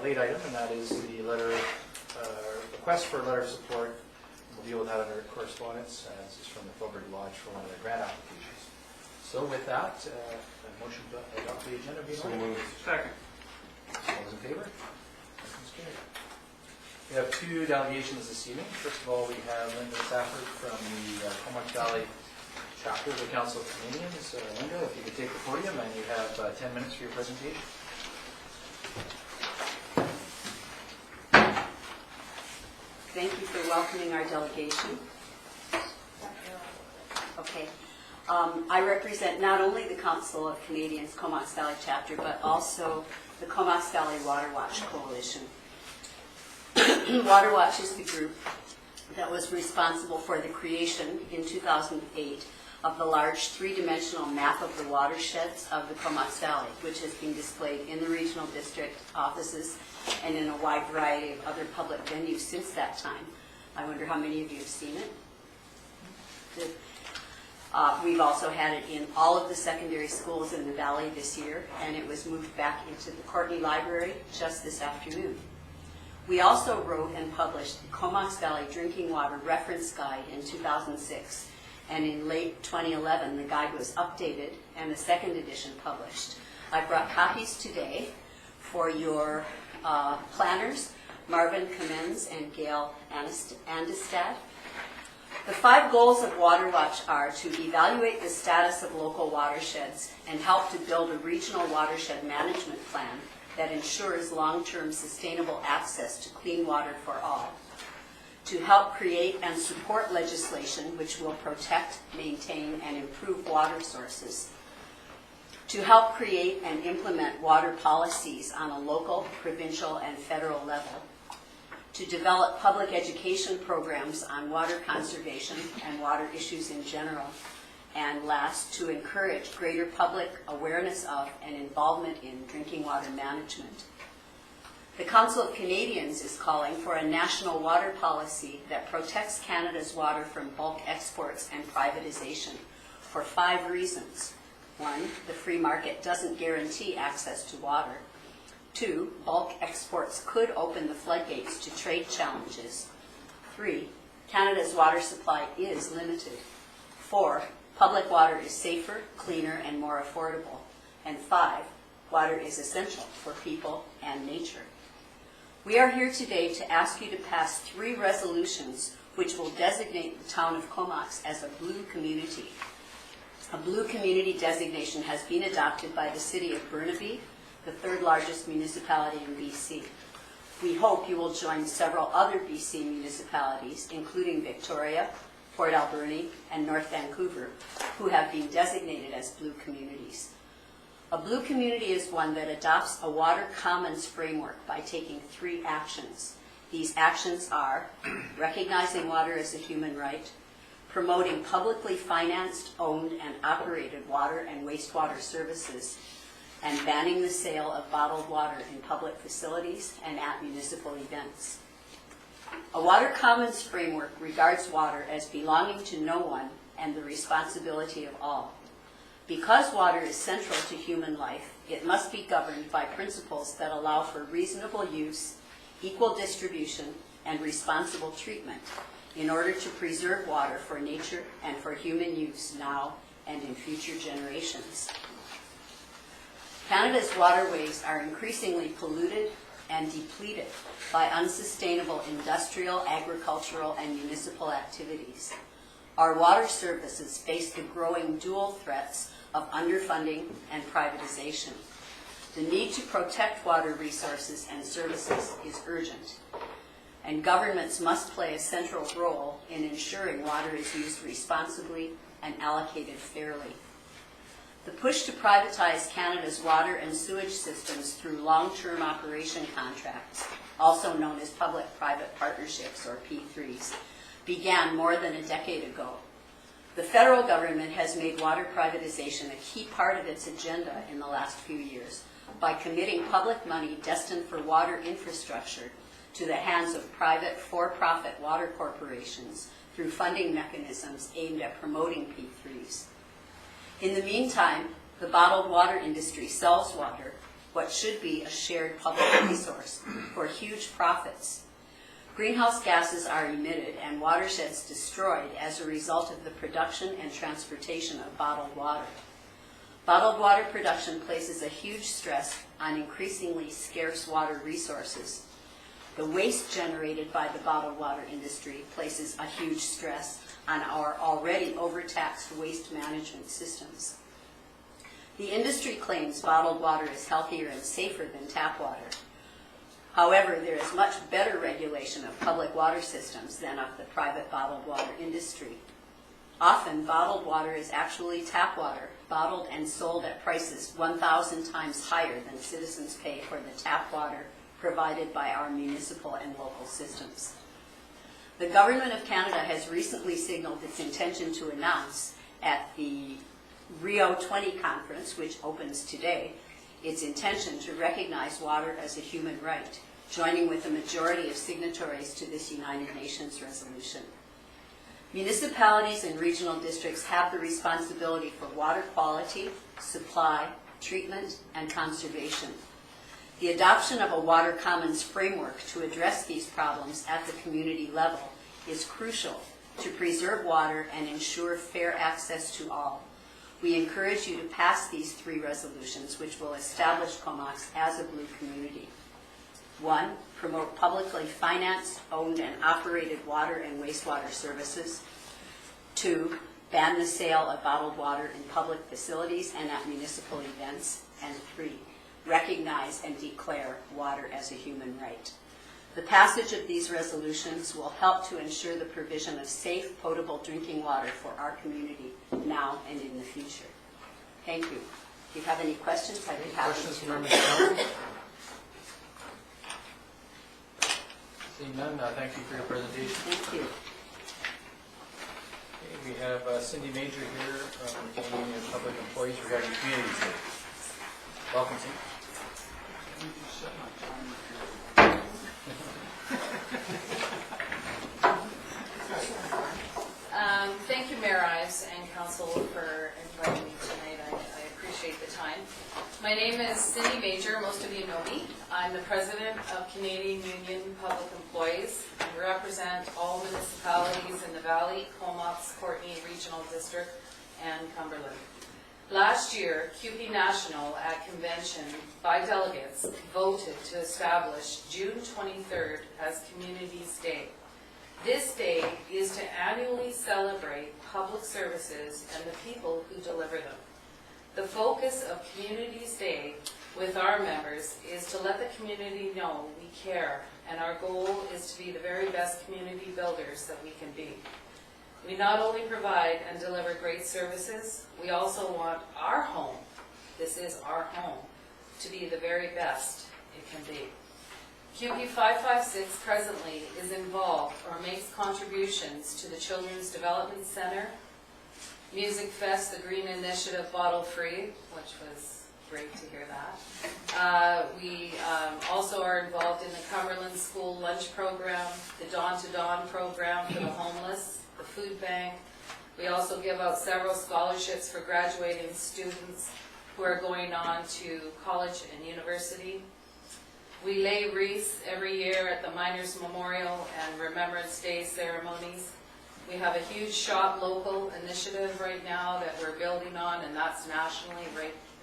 late item, and that is the letter, request for a letter of support. We'll deal with that under correspondence. This is from the Filbert Lodge for one of their grant applications. So with that, a motion to adopt the agenda be in order. Second. All those in favor? Motion's carried. We have two delegations this evening. First of all, we have Linda Stafford from the Comox Valley chapter of the Council of Canadians. Linda, if you could take the podium, and you have 10 minutes for your presentation. Thank you for welcoming our delegation. Okay. I represent not only the Council of Canadians Comox Valley chapter, but also the Comox Valley Water Watch Coalition. Water Watch is the group that was responsible for the creation in 2008 of the large three-dimensional map of the watersheds of the Comox Valley, which has been displayed in the regional district offices and in a wide variety of other public venues since that time. I wonder how many of you have seen it. Good. We've also had it in all of the secondary schools in the valley this year, and it was moved back into the Courtney Library just this afternoon. We also wrote and published the Comox Valley Drinking Water Reference Guide in 2006, and in late 2011 the guide was updated and a second edition published. I brought copies today for your planners, Marvin Commends and Gail Andestad. The 5 goals of Water Watch are to evaluate the status of local watersheds and help to build a regional watershed management plan that ensures long-term sustainable access to clean water for all, to help create and support legislation which will protect, maintain, and improve water sources, to help create and implement water policies on a local, provincial, and federal level, to develop public education programs on water conservation and water issues in general, and last, to encourage greater public awareness of and involvement in drinking water management. The Council of Canadians is calling for a national water policy that protects Canada's water from bulk exports and privatization for 5 reasons. 1, the free market doesn't guarantee access to water. 2, bulk exports could open the floodgates to trade challenges. 3, Canada's water supply is limited. 4, public water is safer, cleaner, and more affordable. And 5, water is essential for people and nature. We are here today to ask you to pass 3 resolutions which will designate the town of Comox as a blue community. A blue community designation has been adopted by the city of Burnaby, the 3rd largest municipality in BC. We hope you will join several other BC municipalities, including Victoria, Port Alberni, and North Vancouver, who have been designated as blue communities. A blue community is one that adopts a water commons framework by taking 3 actions. These actions are recognizing water as a human right, promoting publicly financed, owned, and operated water and wastewater services, and banning the sale of bottled water in public facilities and at municipal events. A water commons framework regards water as belonging to no one and the responsibility of all. Because water is central to human life, it must be governed by principles that allow for reasonable use, equal distribution, and responsible treatment in order to preserve water for nature and for human use now and in future generations. Canada's waterways are increasingly polluted and depleted by unsustainable industrial, agricultural, and municipal activities. Our water services face the growing dual threats of underfunding and privatization. The need to protect water resources and services is urgent, and governments must play a central role in ensuring water is used responsibly and allocated fairly. The push to privatize Canada's water and sewage systems through long-term operation contracts, also known as public-private partnerships or P3s, began more than a decade ago. The federal government has made water privatization a key part of its agenda in the last few years by committing public money destined for water infrastructure to the hands of private for-profit water corporations through funding mechanisms aimed at promoting P3s. In the meantime, the bottled water industry sells water, what should be a shared public resource for huge profits. Greenhouse gases are emitted and watersheds destroyed as a result of the production and transportation of bottled water. Bottled water production places a huge stress on increasingly scarce water resources. The waste generated by the bottled water industry places a huge stress on our already overtaxed waste management systems. The industry claims bottled water is healthier and safer than tap water. However, there is much better regulation of public water systems than of the private bottled water industry. Often, bottled water is actually tap water, bottled and sold at prices 1,000 times higher than citizens pay for the tap water provided by our municipal and local systems. The Government of Canada has recently signaled its intention to announce at the Rio 20 conference, which opens today, its intention to recognize water as a human right, joining with a majority of signatories to this United Nations resolution. Municipalities and regional districts have the responsibility for water quality, supply, treatment, and conservation. The adoption of a water commons framework to address these problems at the community level is crucial to preserve water and ensure fair access to all. We encourage you to pass these 3 resolutions, which will establish Comox as a blue community. 1, promote publicly financed, owned, and operated water and wastewater services. 2, ban the sale of bottled water in public facilities and at municipal events. And 3, recognize and declare water as a human right. The passage of these resolutions will help to ensure the provision of safe, potable drinking water for our community now and in the future. Thank you. If you have any questions, I'd be happy to. Questions from members of council? Seeing none, thank you for your presentation. Thank you. Okay, we have Cindy Major here from the Canadian Union of Public Employees regarding communities day. Welcome, Cindy. Thank you, Mayor Ives and Council, for inviting me tonight. I appreciate the time. My name is Cindy Major. Most of you know me. I'm the President of Canadian Union Public Employees and represent all municipalities in the Valley, Comox, Courtenay Regional District, and Cumberland. Last year, QP National at convention by delegates voted to establish June 23rd as Communities Day. This day is to annually celebrate public services and the people who deliver them. The focus of Communities Day with our members is to let the community know we care, and our goal is to be the very best community builders that we can be. We not only provide and deliver great services, we also want our home, this is our home, to be the very best it can be. QP 556 presently is involved or makes contributions to the Children's Development Center, Music Fest, the Green Initiative Bottle Free, which was great to hear that. We also are involved in the Cumberland School Lunch Program, the Dawn to Dawn program for the homeless, the food bank. We also give out several scholarships for graduating students who are going on to college and university. We lay wreaths every year at the Miners Memorial and Remembrance Day ceremonies. We have a huge Shop Local initiative right now that we're building on, and that's nationally,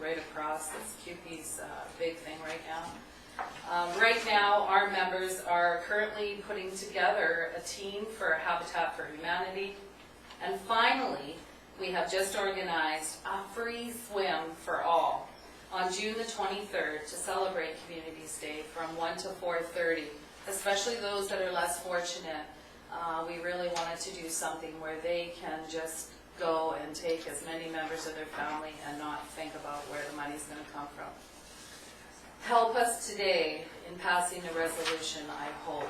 right across. It's QP's big thing right now. Right now, our members are currently putting together a team for Habitat for Humanity. And finally, we have just organized a free swim for all on June the 23rd to celebrate Communities Day from 1 to 4:30, especially those that are less fortunate. We really wanted to do something where they can just go and take as many members of their family and not think about where the money's going to come from. Help us today in passing a resolution, I hope.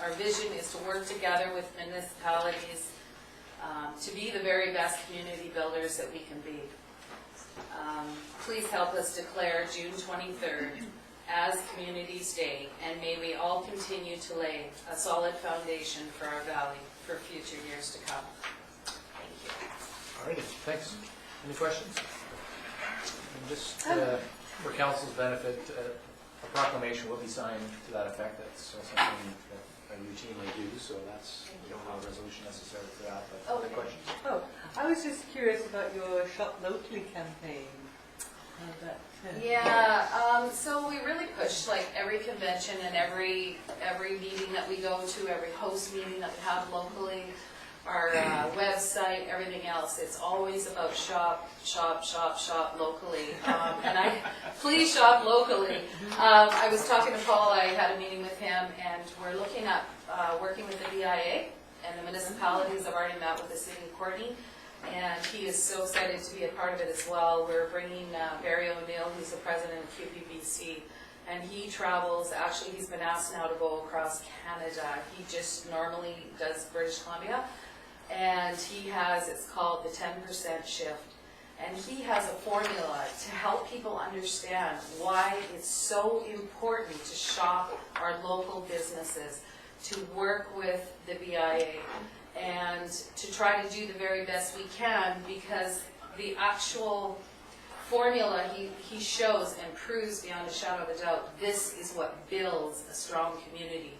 Our vision is to work together with municipalities to be the very best community builders that we can be. Please help us declare June 23rd as Communities Day, and may we all continue to lay a solid foundation for our valley for future years to come. Thank you. All righty, thanks. Any questions? And just For council's benefit, a proclamation will be signed to that effect. That's something that I routinely do, so that's, we don't have a resolution necessary for that, but other Okay. questions? Oh, I was just curious about your Shop Locally campaign. How'd that Yeah, so we really push like every convention and every meeting that we go to, every host meeting that we have locally, our website, everything else. It's always about shop locally. And please shop locally. I was talking to Paul, I had a meeting with him, and we're looking at working with the BIA, and the municipalities. I've already met with the city of Courtenay, and he is so excited to be a part of it as well. We're bringing Barry O'Neill, who's the president of QPBC, and he travels, actually he's been asked now to go across Canada. He just normally does British Columbia, and he has, it's called the 10% shift. And he has a formula to help people understand why it's so important to shop our local businesses, to work with the BIA, and to try to do the very best we can, because the actual formula he shows and proves beyond a shadow of a doubt, this is what builds a strong community.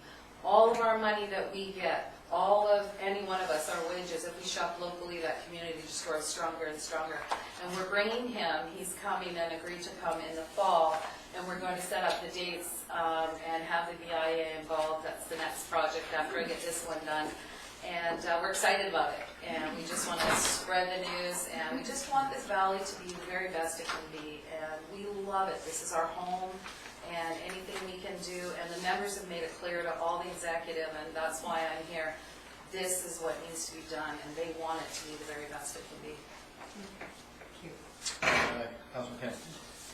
All of our money that we get, all of any one of us, our wages, if we shop locally, that community just grows stronger and stronger. And we're bringing him, he's coming and agreed to come in the fall, and we're going to set up the dates and have the BIA involved. That's the next project after I get this one done. And we're excited about it, and we just want to spread the news, and we just want this valley to be the very best it can be, and we love it. This is our home, and anything we can do, and the members have made it clear to all the executive, and that's why I'm here. This is what needs to be done, and they want it to be the very best it can be. Councilman Kent.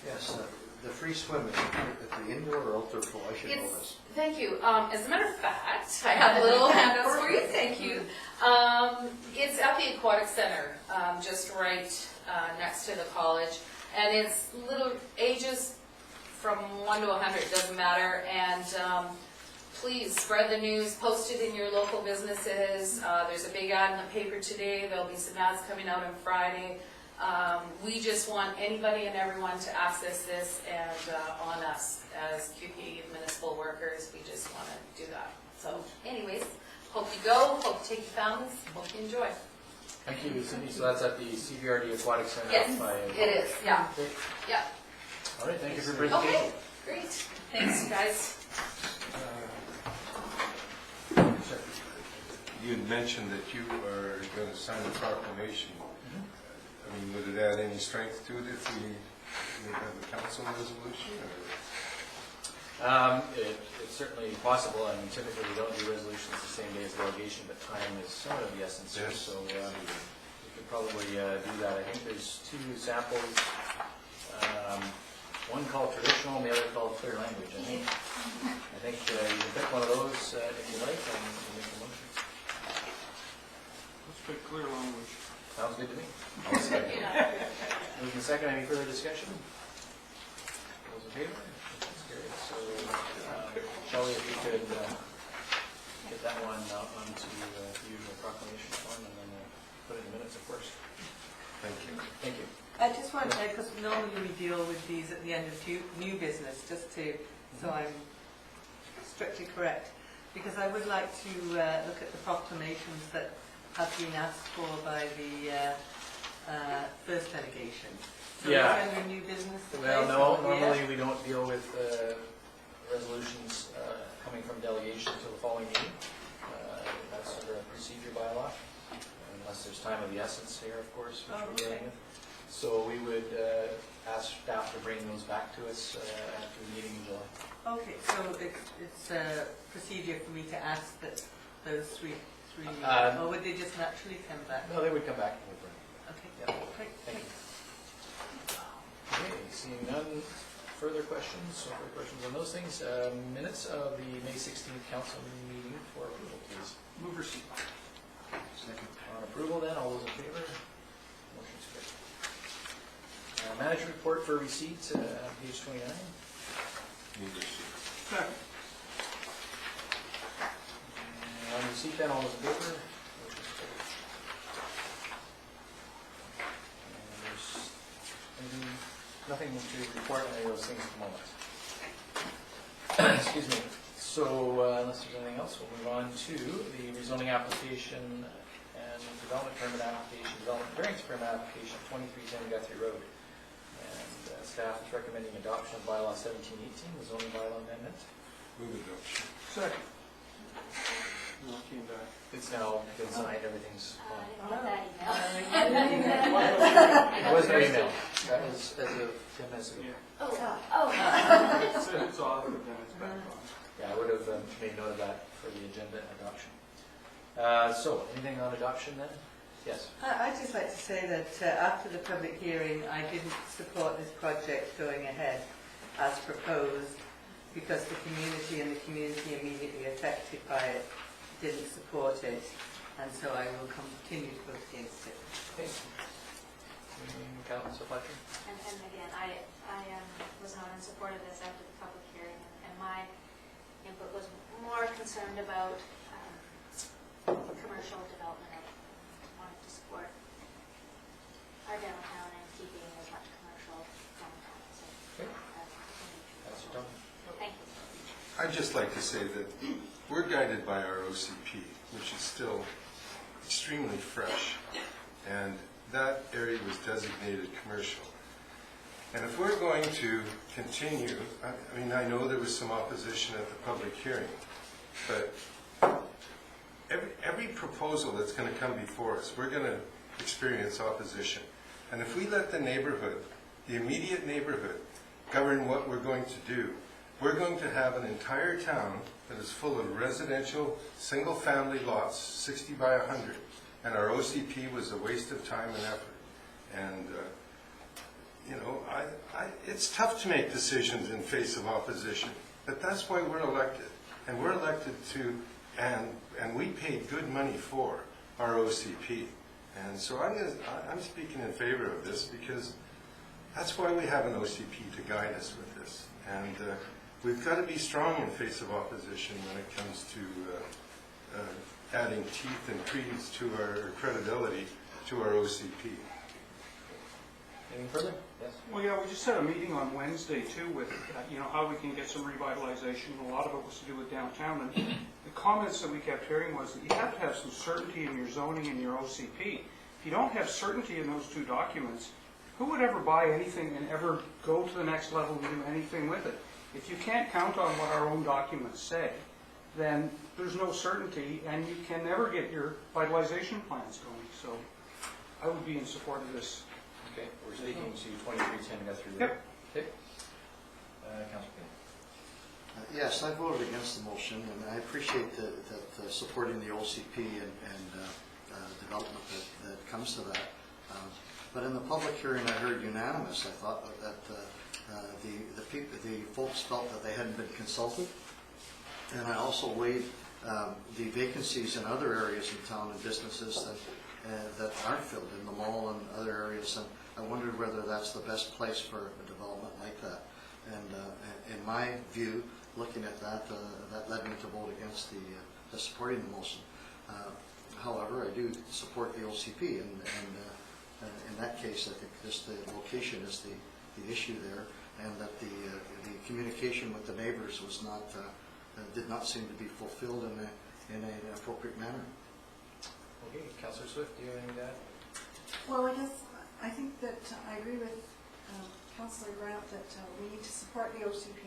Yes, the free swim, is it at the indoor or outdoor pool? I should know this. Thank you. As a matter of fact, I have a little handout for you. Thank you. It's at the Aquatic Center, just right next to the college, and it's little ages from 1 to 100, doesn't matter. And please spread the news, post it in your local businesses. There's a big ad in the paper today. There'll be some ads coming out on Friday. We just want anybody and everyone to access this, and on us as QP municipal workers, we just want to do that. So anyways, hope you go, hope you take your families, hope you enjoy. Thank you, Cindy. So that's at the CVRD Aquatic Center. Yes, by, it is, yeah. Okay. Yeah. All right, thank you for your presentation. Okay, great. Thanks, you guys. You had mentioned that you are going to sign a proclamation. I mean, would it add any strength to it if we have a council resolution? It's certainly possible. I mean, typically we don't do resolutions the same day as delegation, but time is somewhat of the essence here, Yes. so we could probably do that. I think there's two samples, one called traditional and the other called clear language. I think you can pick one of those if you like and make a motion. Let's pick clear language. Sounds good to me. I'll second. Moving in second, any further discussion? Those in favor? That's carried. So, Shelley, if you could get that one onto the usual proclamation form and then put it in the minutes, of course. Thank you. Thank you. I just want to, because normally we deal with these at the end of new business, just to, so I'm strictly correct, because I would like to look at the proclamations that have been asked for by the first delegation. So Yeah. is there any new business to Well, place, no, or- normally yeah? we don't deal with resolutions coming from delegation until the following meeting. That's under a procedure bylaw, unless there's time of the essence here, of course, which we're dealing with. So we would ask staff to bring those back to us after the meeting in July. Okay, so it's a procedure for me to ask that those three, or would they just naturally come back? No, they would come back. Okay, Yeah. great, Thank thanks. you. Okay, seeing none further questions, no further questions on those things. Minutes of the May 16th council meeting for approval, please. Move receipt. Second. On approval then, all those in favor? Motion's carried. Manager report for receipt, page 29. Move receipt. Second. On receipt then, all those in favor? Motion's carried. And there's nothing to report on any of those things at the moment. Excuse me. So unless there's anything else, we'll move on to the rezoning application and development permit application, development variance permit application, 2310 Guthrie Road. And staff is recommending adoption of bylaw 1718, the zoning bylaw amendment. Move adoption. Second. Came back. It's now been signed, everything's I fine. didn't get that email. That was no email. That was as of 10 minutes ago. Oh. It's off, but then it's back on. Yeah, I would have made note of that for the agenda adoption. So, anything on adoption then? Yes. I'd just like to say that after the public hearing, I didn't support this project going ahead as proposed because the community and the community immediately affected by it didn't support it, and so I will continue to vote against it. Okay. Councillor Fletcher? And again, I was not in support of this after the public hearing, and my input was more concerned about commercial development. I wanted to support our downtown and keeping as much commercial downtown. So, Councillor Dunn? thank you. I'd just like to say that we're guided by our OCP, which is still extremely fresh, and that area was designated commercial. And if we're going to continue, I mean, I know there was some opposition at the public hearing, but every proposal that's going to come before us, we're going to experience opposition. And if we let the neighborhood, the immediate neighborhood, govern what we're going to do, we're going to have an entire town that is full of residential, single-family lots, 60 by 100, and our OCP was a waste of time and effort. And, you know, it's tough to make decisions in face of opposition, but that's why we're elected. And we're elected to, and we paid good money for our OCP. And so I'm speaking in favor of this because that's why we have an OCP to guide us with this. And we've got to be strong in face of opposition when it comes to adding teeth and credence to our credibility to our OCP. Anything further? Yes. Well, yeah, we just had a meeting on Wednesday too with, how we can get some revitalization. A lot of it was to do with downtown. And the comments that we kept hearing was that you have to have some certainty in your zoning and your OCP. If you don't have certainty in those two documents, who would ever buy anything and ever go to the next level and do anything with it? If you can't count on what our own documents say, then there's no certainty and you can never get your vitalization plans going. So I would be in support of this. Okay, we're speaking to 2310 Guthrie Road. Yep. Okay. Councillor Payne. Yes, I voted against the motion, and I appreciate that supporting the OCP and development that comes to that. But in the public hearing, I heard unanimous. I thought that the folks felt that they hadn't been consulted, and I also weighed the vacancies in other areas in town and businesses that aren't filled in the mall and other areas, and I wondered whether that's the best place for a development like that. And in my view, looking at that, that led me to vote against the supporting the motion. However, I do support the OCP, and in that case, I think just the location is the issue there, and that the communication with the neighbors was not did not seem to be fulfilled in an appropriate manner. Okay, Councillor Swift, do you have anything to add? Well, I think that I agree with Councillor Grant that we need to support the OCP.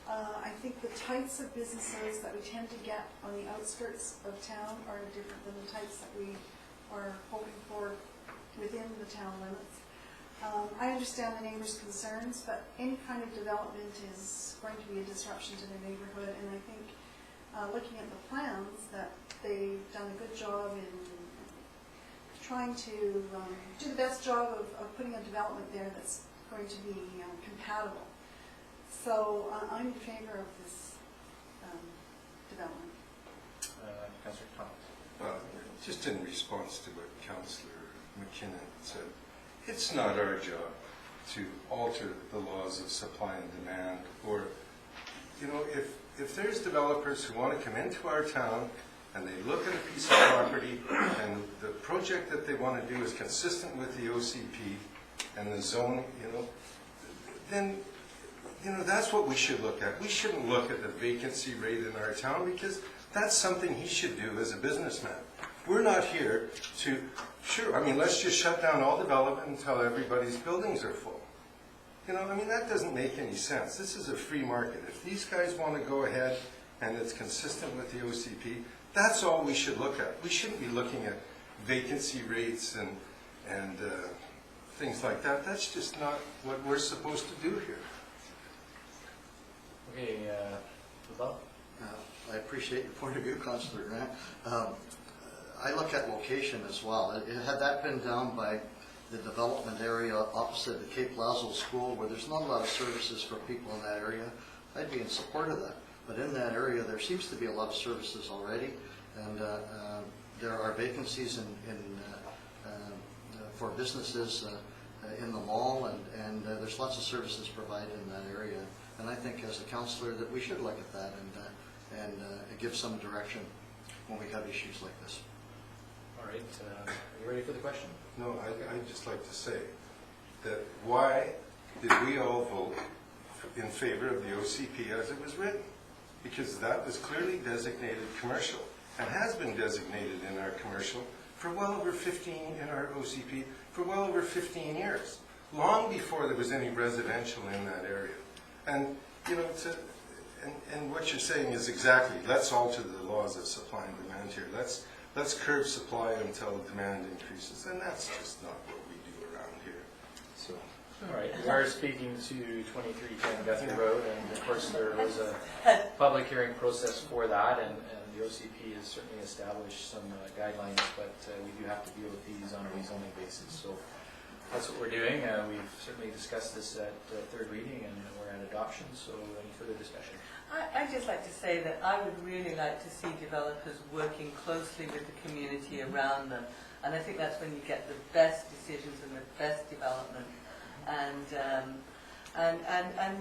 I think the types of businesses that we tend to get on the outskirts of town are different than the types that we are hoping for within the town limits. I understand the neighbors' concerns, but any kind of development is going to be a disruption to the neighborhood, and I think looking at the plans that they've done a good job in trying to do the best job of putting a development there that's going to be compatible. So I'm in favor of this development. Councillor Thomas. Well, just in response to what Councillor McKinnon said, it's not our job to alter the laws of supply and demand, or, if there's developers who want to come into our town and they look at a piece of property and the project that they want to do is consistent with the OCP and the zone, then, you know, that's what we should look at. We shouldn't look at the vacancy rate in our town because that's something he should do as a businessman. We're not here to, sure, I mean, let's just shut down all development until everybody's buildings are full. You know, I mean, that doesn't make any sense. This is a free market. If these guys want to go ahead and it's consistent with the OCP, that's all we should look at. We shouldn't be looking at vacancy rates and things like that. That's just not what we're supposed to do here. Okay, Bob? I appreciate your point of view, Councillor Grant. I look at location as well. Had that been down by the development area opposite the Cape Lazo School, where there's not a lot of services for people in that area, I'd be in support of that. But in that area, there seems to be a lot of services already, and there are vacancies for businesses in the mall, and there's lots of services provided in that area. And I think as a councillor that we should look at that and give some direction when we have issues like this. All right, are you ready for the question? No, I'd just like to say that why did we all vote in favor of the OCP as it was written? Because that was clearly designated commercial and has been designated in our commercial for well over 15, in our OCP, for well over 15 years, long before there was any residential in that area. And, you know, and what you're saying is exactly, let's alter the laws of supply and demand here. Let's curb supply until demand increases, and that's just not what we do around here. So, All right, we are speaking to 2310 Guthrie Road, and of course there was a public hearing process for that, and the OCP has certainly established some guidelines, but we do have to deal with these on a rezoning basis. So that's what we're doing. We've certainly discussed this at third reading, and we're at adoption, so any further discussion? I'd just like to say that I would really like to see developers working closely with the community around them, and I think that's when you get the best decisions and the best development. And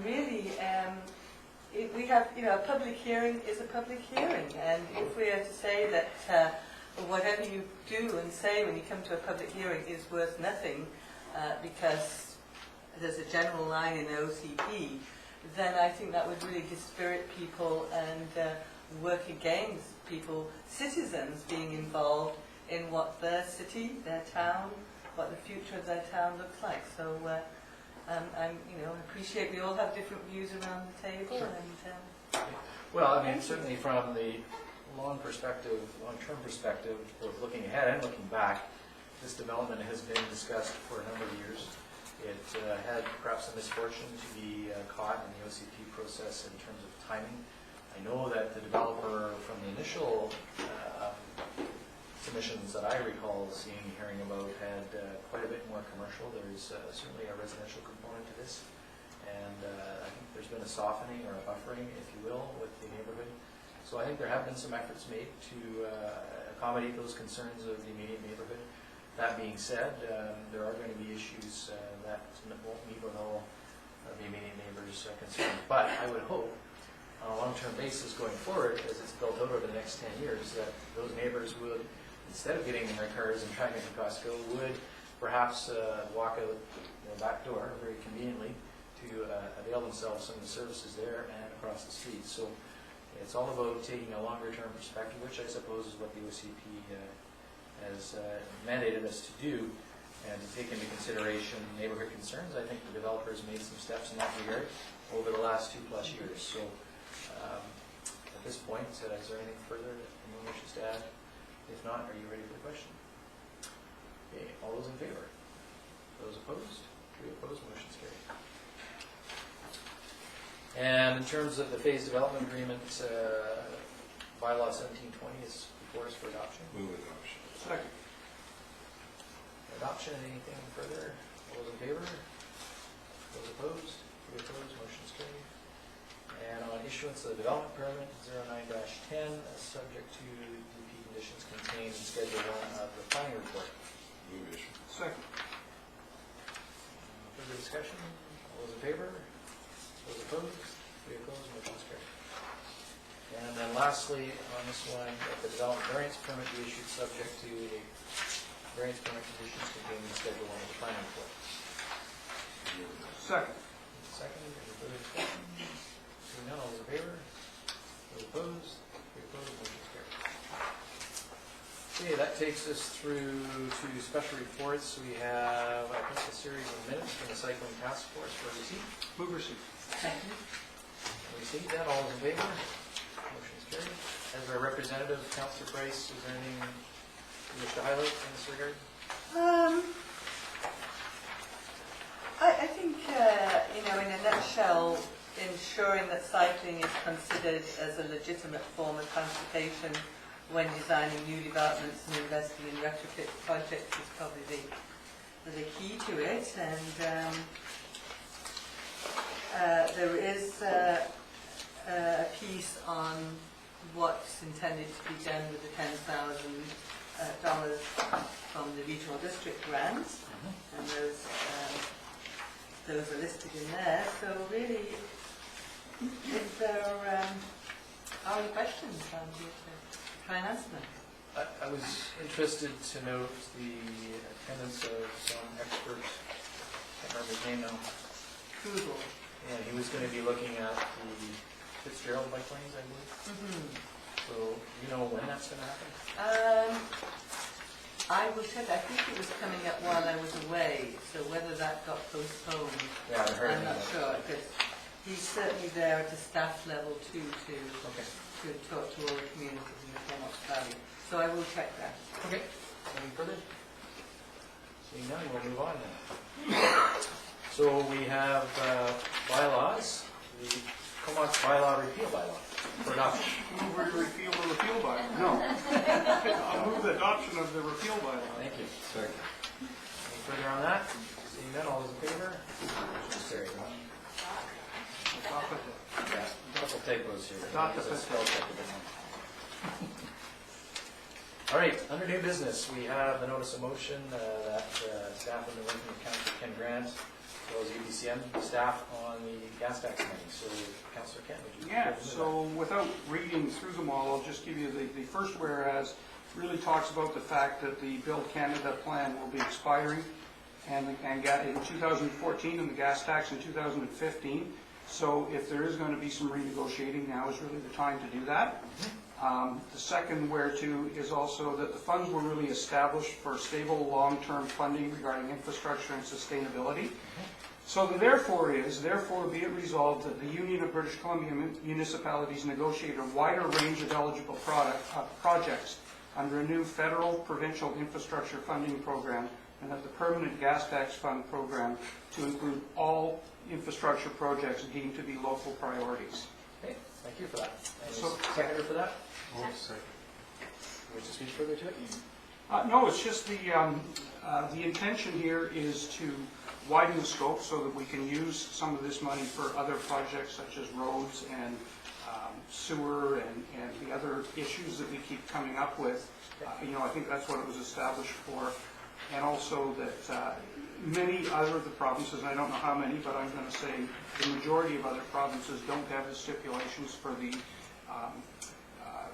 really, we have, you know, a public hearing is a public hearing, and if we are to say that whatever you do and say when you come to a public hearing is worth nothing because there's a general line in the OCP, then I think that would really dispirit people and work against people, citizens being involved in what their city, their town, what the future of their town looks like. So you know, I appreciate we all have different views around the table. Sure. And Well, I mean, certainly from the long-term perspective, both looking ahead and looking back, this development has been discussed for a number of years. It had perhaps the misfortune to be caught in the OCP process in terms of timing. I know that the developer, from the initial submissions that I recall seeing, hearing about, had quite a bit more commercial. There's certainly a residential component to this, and I think there's been a softening or a buffering, if you will, with the neighborhood. So I think there have been some efforts made to accommodate those concerns of the immediate neighborhood. That being said, there are going to be issues that won't meet with all of the immediate neighbors' concerns. But I would hope, on a long-term basis going forward, as it's built out over the next 10 years, that those neighbors would, instead of getting in their cars and driving to Costco, would perhaps walk out the back door very conveniently to avail themselves of some of the services there and across the street. So it's all about taking a longer-term perspective, which I suppose is what the OCP has mandated us to do, and to take into consideration neighborhood concerns. I think the developers made some steps in that regard over the last 2+ years. So at this point, is there anything further that anyone wishes to add? If not, are you ready for the question? Okay, all those in favor? Those opposed? 3 opposed, motion's carried. And in terms of the phased development agreement, bylaw 1720 is before us for adoption. move adoption. Second. Adoption, anything further? All those in favor? Those opposed? 3 opposed, motion's carried. And on issuance of the development permit 09-10, subject to DP conditions contained in Schedule 1 of the planning report. Move issue. Second. Further discussion? All those in favor? Those opposed? 3 opposed, motion's carried. And then lastly, on this one, that the development variance permit be issued subject to the variance permit conditions contained in Schedule 1 of the planning report. Second. second. Any further discussion? Seeing none, all those in favor? Those opposed? Three opposed, motion's carried. Okay, that takes us through to special reports. We have, I think, a series of minutes from the Cycling Task Force for receipt. Move receipt. Second. Receipt that, all those in favor? Motion's carried. As our representative, Councillor Price, is there anything you wish to highlight in this regard? I think, in a nutshell, ensuring that cycling is considered as a legitimate form of transportation when designing new developments and investing in retrofit projects is probably the key to it. And there is a piece on what's intended to be done with the $10,000 from the regional district grants, and those are listed in there. So really, if there are any questions, I'm here to try and answer them. I was interested to note the attendance of some expert, I can't remember his name now, Google. and he was going to be looking at the Fitzgerald bike lanes, I believe. So, you know when that's going to happen? I will check. I think it was coming up while I was away, so whether that got postponed, Yeah, I heard I'm not sure, because he's certainly there at a staff level too Okay. to talk to all the communities in the Comox Valley. So I will check that. Okay. Any further? Seeing none, we'll move on then. So we have bylaws, the Comox bylaw repeal bylaw for adoption. Move to repeal the repeal bylaw. No. I'll move the adoption of the repeal bylaw. Thank you. Sorry. Any further on that? Seeing none, all those in favor? Motion's carried. Adopt it. Yeah, a couple typos here. Adopt There's a it. spell check a bit on. All right, under new business, we have the notice of motion that staff have been working with Councillor Ken Grant, as well as UBCM staff on the gas tax money. So, Councillor Ken, would you? Yeah, so without reading through them all, I'll just give you the first whereas really talks about the fact that the Build Canada plan will be expiring and get in 2014 and the gas tax in 2015. So if there is going to be some renegotiating, now is really the time to do that. The second whereto is also that the funds were really established for stable long-term funding regarding infrastructure and sustainability. So the therefore be it resolved that the Union of British Columbia Municipalities negotiate a wider range of eligible projects under a new federal provincial infrastructure funding program, and that the permanent gas tax fund program to include all infrastructure projects deemed to be local priorities. Okay, thank you for that. Any So- seconder for that? Oh, second. Wish to speak further to it? No, it's just the intention here is to widen the scope so that we can use some of this money for other projects such as roads and sewer and the other issues that we keep coming up with. I think that's what it was established for. And also that many other of the provinces, and I don't know how many, but I'm going to say the majority of other provinces don't have the stipulations for the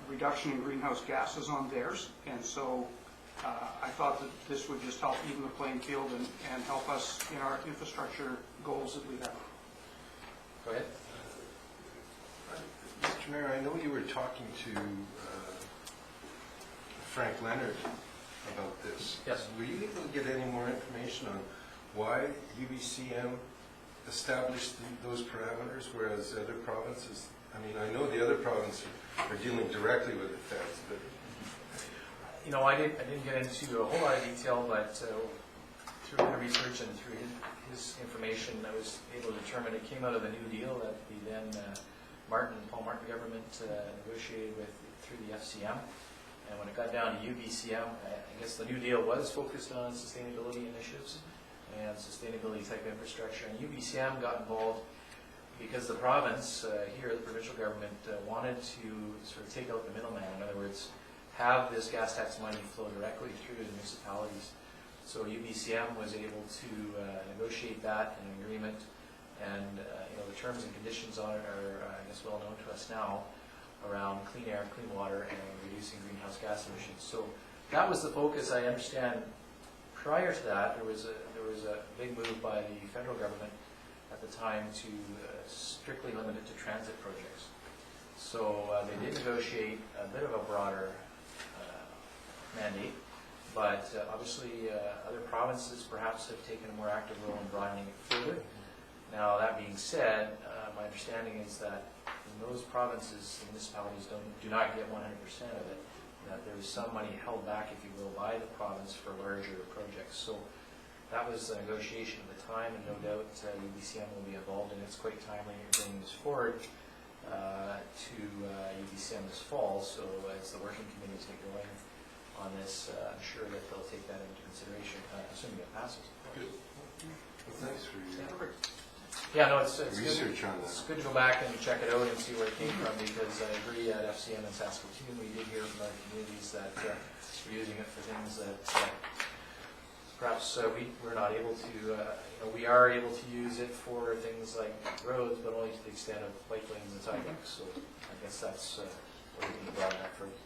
reduction in greenhouse gases on theirs. And so I thought that this would just help even the playing field and help us in our infrastructure goals that we have. Go ahead. Mr. Mayor, I know you were talking to Frank Leonard about this. Yes. Were you able to get any more information on why UBCM established those parameters, whereas the other provinces, I mean, I know the other provinces are dealing directly with the feds, but... I didn't get into a whole lot of detail, but through my research and through his information, I was able to determine it came out of the New Deal that the then Paul Martin government negotiated with through the FCM. And when it got down to UBCM, I guess the New Deal was focused on sustainability initiatives and sustainability type infrastructure. And UBCM got involved because the province here, the provincial government, wanted to sort of take out the middleman. In other words, have this gas tax money flow directly through to the municipalities. So UBCM was able to negotiate that in an agreement, and the terms and conditions on it are, I guess, well known to us now around clean air, clean water, and reducing greenhouse gas emissions. So that was the focus. I understand prior to that there was a big move by the federal government at the time to strictly limit it to transit projects. So they did negotiate a bit of a broader mandate, but obviously other provinces perhaps have taken a more active role in broadening it further. Now, that being said, my understanding is that in those provinces, the municipalities do not get 100% of it, that there is some money held back, if you will, by the province for larger projects. So that was the negotiation at the time, and no doubt UBCM will be involved, and it's quite timely in bringing this forward to UBCM this fall. So as the working committees get going on this, I'm sure that they'll take that into consideration, assuming it passes. Good. Well, thanks for your Yeah, no, it's good. research on that. It's good to go back and check it out and see where it came from, because I agree at FCM and Saskatoon, we did hear from other communities that we're using it for things that perhaps we're not able to, we are able to use it for things like roads, but only to the extent of bike lanes and sidewalks. So I guess that's where we can broaden that further.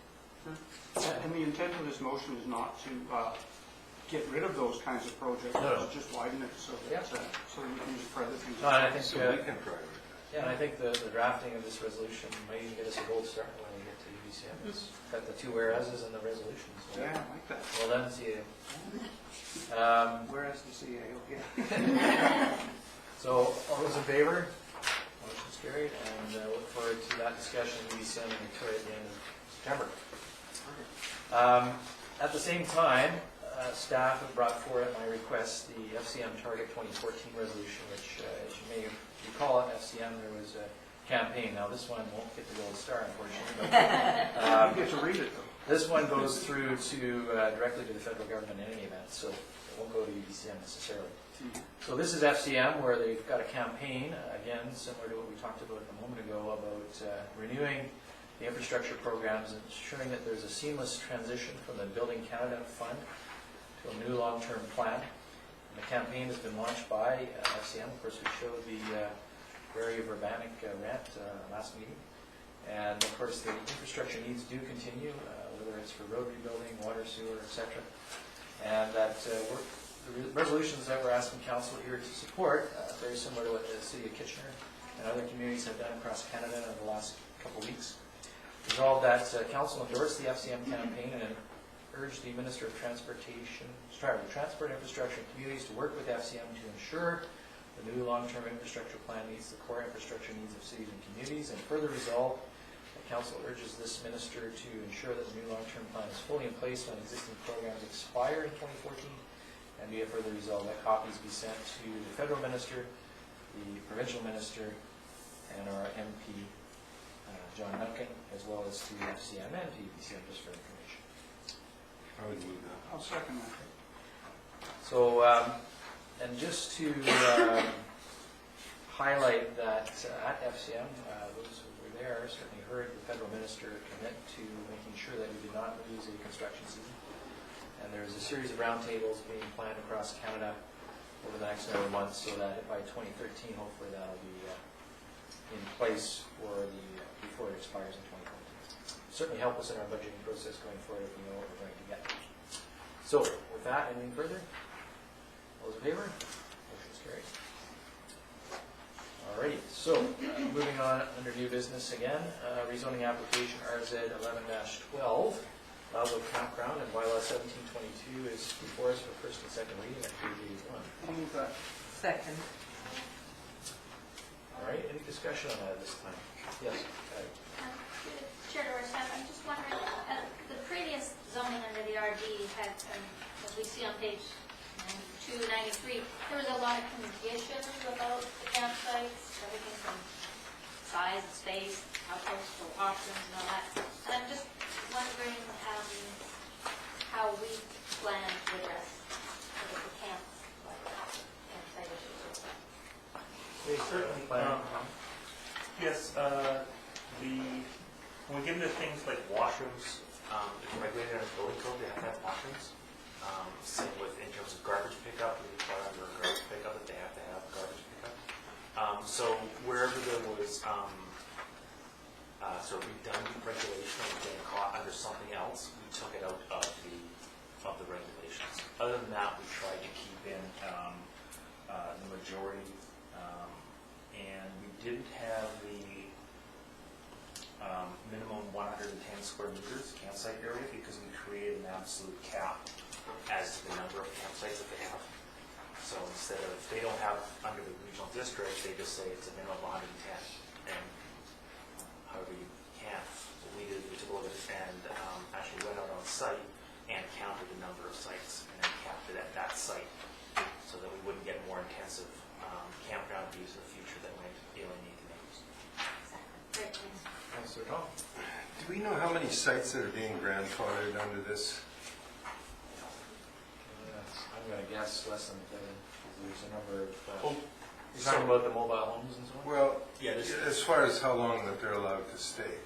And the intent of this motion is not to get rid of those kinds of projects, No. it's just widen it so that, so that we can use it for other things. No, and I think, So we can prioritize. yeah, and I think the drafting of this resolution might even get us a gold star when we get to UBCM. It's got the two whereases and the resolution. So Yeah, I like that. well done to you. Whereas the CAO, yeah. So, all those in favor? Motion's carried, and look forward to that discussion in UBCM in Victoria at the end of September. At the same time, staff have brought forward at my request the FCM Target 2014 resolution, which, as you may recall, at FCM there was a campaign. Now, this one won't get the gold star, unfortunately. But, You get to read it, though. this one goes through to directly to the federal government in any event, so it won't go to UBCM necessarily. So this is FCM, where they've got a campaign, again, similar to what we talked about a moment ago, about renewing the infrastructure programs and ensuring that there's a seamless transition from the Building Canada Fund to a new long-term plan. And the campaign has been launched by FCM. Of course, we showed the very Urbanic rant last meeting. And of course, the infrastructure needs do continue, whether it's for road rebuilding, water, sewer, etc. And that the resolutions that we're asking council here to support, very similar to what the City of Kitchener and other communities have done across Canada in the last couple of weeks. Resolved that council endorse the FCM campaign and urge the Minister of Transport Infrastructure and Communities to work with FCM to ensure the new long-term infrastructure plan meets the core infrastructure needs of cities and communities, and further resolve that council urges this minister to ensure that the new long-term plan is fully in place when existing programs expire in 2014, and be it further resolved that copies be sent to the federal minister, the provincial minister, and our MP, John Duncan, as well as to FCM and to UBCM, just for information. I would move that. I'll second that. So, and just to highlight that at FCM, those who were there certainly heard the federal minister commit to making sure that we did not lose a construction season. And there's a series of roundtables being planned across Canada over the next number of months, so that by 2013, hopefully that'll be in place for before it expires in 2014. Certainly help us in our budgeting process going forward if we know what we're going to get. So, with that, anything further? All those in favor? Motion's carried. Alrighty, so moving on under new business again, rezoning application RZ 11-12, Laszlo Campground, and bylaw 1722 is before us for first and second reading at page 81. I'll move that. Second. Alright, any discussion on that at this time? Yes. Chair Dorsett, I'm just wondering, the previous zoning under the RD had, as we see on page 293, there was a lot of conditions about the campsites, everything from size and space, how close to options and all that. And I'm just wondering how we plan to address the campsite issues. We certainly plan. Yes, when we get into things like washrooms, it's regulated under building code, they have to have washrooms. Same with in terms of garbage pickup, we require under garbage pickup that they have to have garbage pickup. So wherever there was sort of redundant regulation that was getting caught under something else, we took it out of the regulations. Other than that, we tried to keep in the majority and we didn't have the minimum 110 square meters campsite area because we created an absolute cap as to the number of campsites that they have. So instead of, if they don't have under the regional district, they just say it's a minimum of 110. And however you can. What we did, we took a look at it and actually went out on site and counted the number of sites and then capped it at that site so that we wouldn't get more intensive campground use in the future that might alienate the neighbors. Great, thanks. Councillor Tom? Do we know how many sites that are being grandfathered under this? I'm going to guess less than 10. There's a number of, you're talking about the mobile homes and so on? Well, Yeah, this- as far as how long that they're allowed to stay.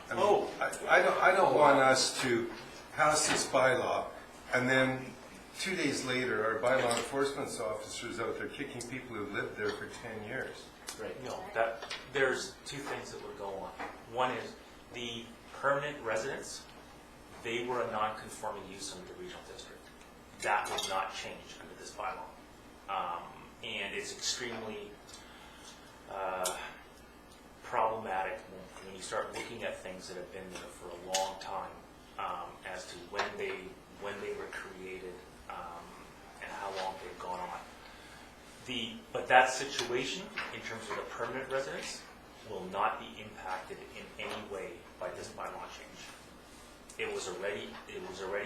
I mean, Oh. I don't want us to pass this bylaw and then 2 days later, our bylaw enforcement officers out there kicking people who've lived there for 10 years. Right. No, there's two things that would go on. One is the permanent residents, they were a non-conforming use under the regional district. That would not change under this bylaw. And it's extremely problematic when you start looking at things that have been there for a long time as to when they were created and how long they've gone on. But that situation, in terms of the permanent residents, will not be impacted in any way by this bylaw change. It was already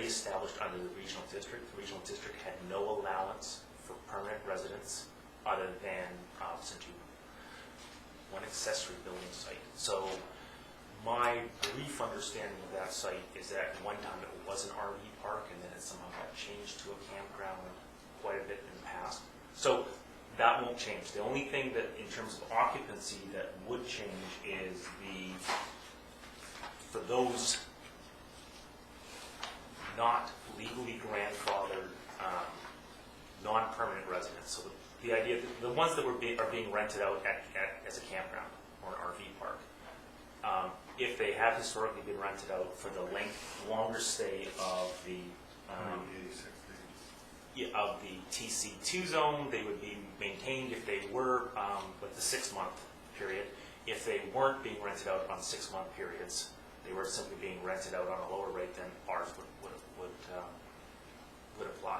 established under the regional district. The regional district had no allowance for permanent residents other than essentially one accessory building site. So my brief understanding of that site is that at one time it was an RV park and then it somehow got changed to a campground quite a bit in the past. So that won't change. The only thing that, in terms of occupancy, that would change is for those not legally grandfathered, non-permanent residents. So the idea, the ones that are being rented out as a campground or an RV park, if they have historically been rented out for the longer stay of the 86 days. of the TC2 zone, they would be maintained if they were, with the 6-month period. If they weren't being rented out on 6-month periods, they were simply being rented out on a lower rate, then ours would apply.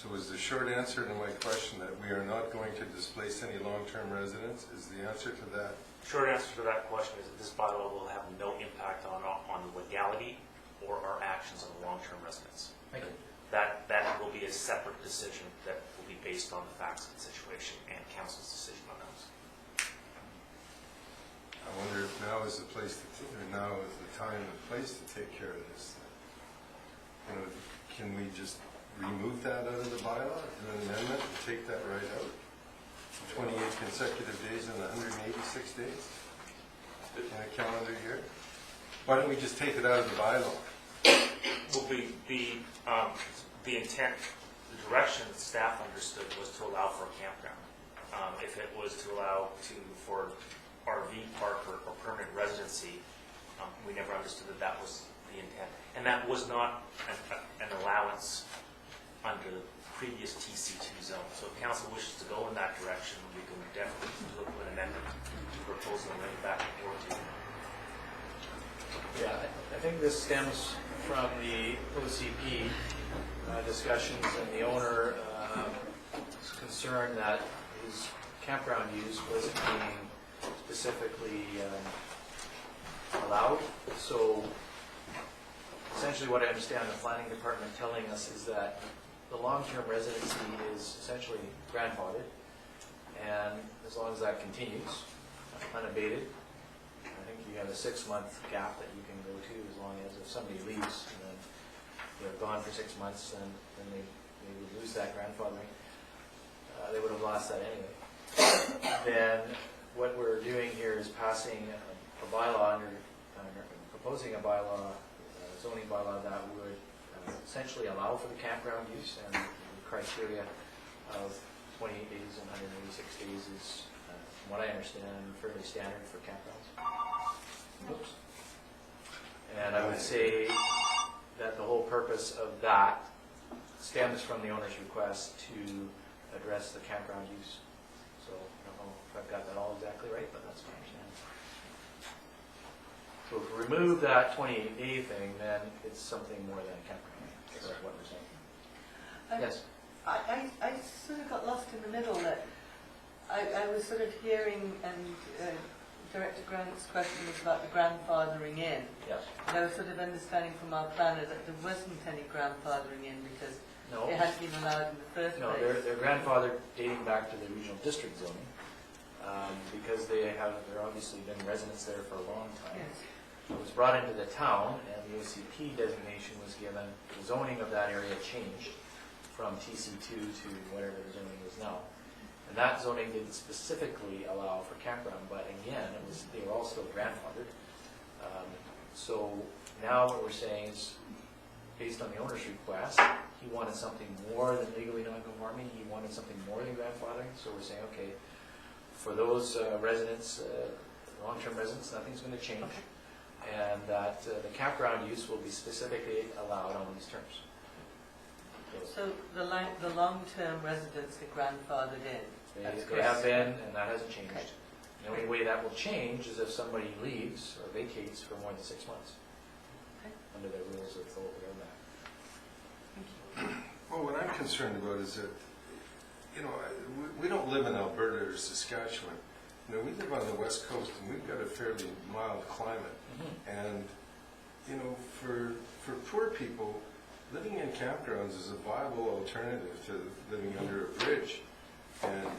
So is the short answer to my question that we are not going to displace any long-term residents? Is the answer to that? Short answer to that question is that this bylaw will have no impact on the legality or our actions on the long-term residents. Thank you. That will be a separate decision that will be based on the facts of the situation and council's decision on those. I wonder if now is the time and place to take care of this. You know, can we just remove that out of the bylaw, do an amendment, and take that right out? 28 consecutive days and 186 days in a calendar year? Why don't we just take it out of the bylaw? Well, the intent, the direction that staff understood was to allow for a campground. If it was to allow for RV park or permanent residency, we never understood that was the intent. And that was not an allowance under the previous TC2 zone. So if council wishes to go in that direction, we can definitely look at an amendment to propose and bring it back and forth to you. Yeah, I think this stems from the OCP discussions, and the owner is concerned that his campground use wasn't being specifically allowed. So essentially what I understand the planning department telling us is that the long-term residency is essentially grandfathered, and as long as that continues unabated, I think you have a 6-month gap that you can go to, as long as if somebody leaves and then they're gone for 6 months, then they would lose that grandfathering. They would have lost that anyway. Then what we're doing here is passing a bylaw proposing a bylaw, zoning bylaw that would essentially allow for the campground use, and the criteria of 28 days and 186 days is, from what I understand, fairly standard for campgrounds. Oops. And I would say that the whole purpose of that stems from the owner's request to address the campground use. So I don't know if I've got that all exactly right, but that's my understanding. So if we remove that 28A thing, then it's something more than a campground, is what we're saying. Yes? I sort of got lost in the middle that I was sort of hearing, and Director Grant's question was about the grandfathering in. Yes. And I was sort of understanding from our planner that there wasn't any grandfathering in because No. it hadn't been allowed in the first No, place. they're grandfathered dating back to the regional district zoning, because they're obviously been residents there for a long time. Yes. It was brought into the town, and the OCP designation was given, the zoning of that area changed from TC2 to whatever the zoning is now. And that zoning didn't specifically allow for campground, but again, they were all still grandfathered. So now what we're saying is, based on the owner's request, he wanted something more than legally non-conforming, he wanted something more than grandfathering, so we're saying, okay, for those residents, long-term residents, nothing's going to change, and that the campground use will be specifically allowed on these terms. So the long-term residents are grandfathered in. They have been, and that hasn't changed. Okay. The only way that will change is if somebody leaves or vacates for more than 6 months, under the rules of the Open Act. Well, what I'm concerned about is that, we don't live in Alberta or Saskatchewan. We live on the West Coast, and we've got a fairly mild climate. And, for poor people, living in campgrounds is a viable alternative to living under a bridge. And,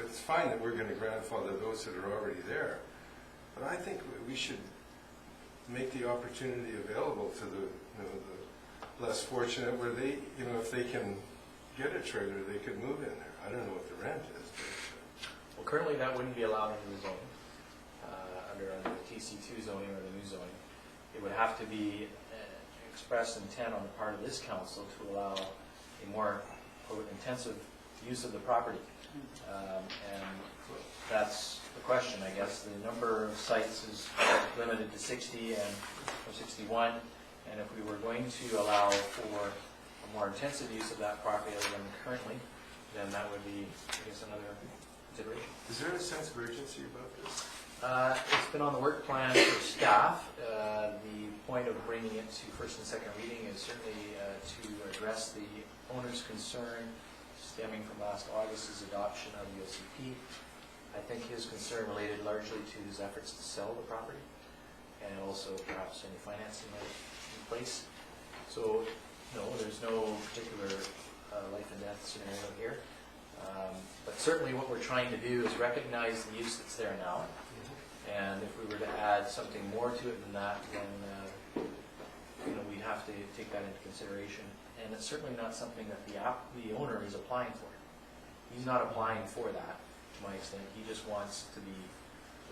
it's fine that we're going to grandfather those that are already there. But I think we should make the opportunity available to the less fortunate, where they, if they can get a trailer, they could move in there. I don't know what the rent is. Well, currently that wouldn't be allowed under the zoning, under the TC2 zoning or the new zoning. It would have to be expressed intent on the part of this council to allow a more intensive use of the property. And that's the question, I guess. The number of sites is limited to 60 or 61, and if we were going to allow for a more intensive use of that property than currently, then that would be, I guess, another consideration. Is there a sense of urgency about this? It's been on the work plan for staff. The point of bringing it to first and second reading is certainly to address the owner's concern stemming from last August's adoption of the OCP. I think his concern related largely to his efforts to sell the property and also perhaps any financing in place. So, no, there's no particular life and death scenario here. But certainly what we're trying to do is recognize the use that's there now. And if we were to add something more to it than that, then we'd have to take that into consideration. And it's certainly not something that the owner is applying for. He's not applying for that, to my extent. He just wants to be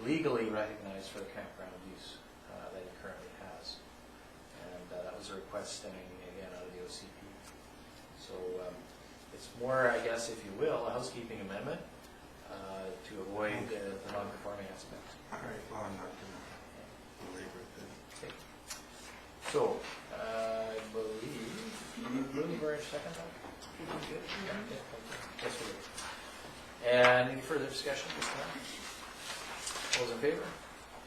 legally recognized for the campground use that he currently has. And that was a request stemming, again, out of the OCP. So it's more, I guess, if you will, a housekeeping amendment to avoid the non-conforming aspect. All right, well, I'm not going to belabor it then. Okay. So, I believe, Bloom, for a second? Good? Yeah, thank you. Yes, we do. And any further discussion this time? All those in favor?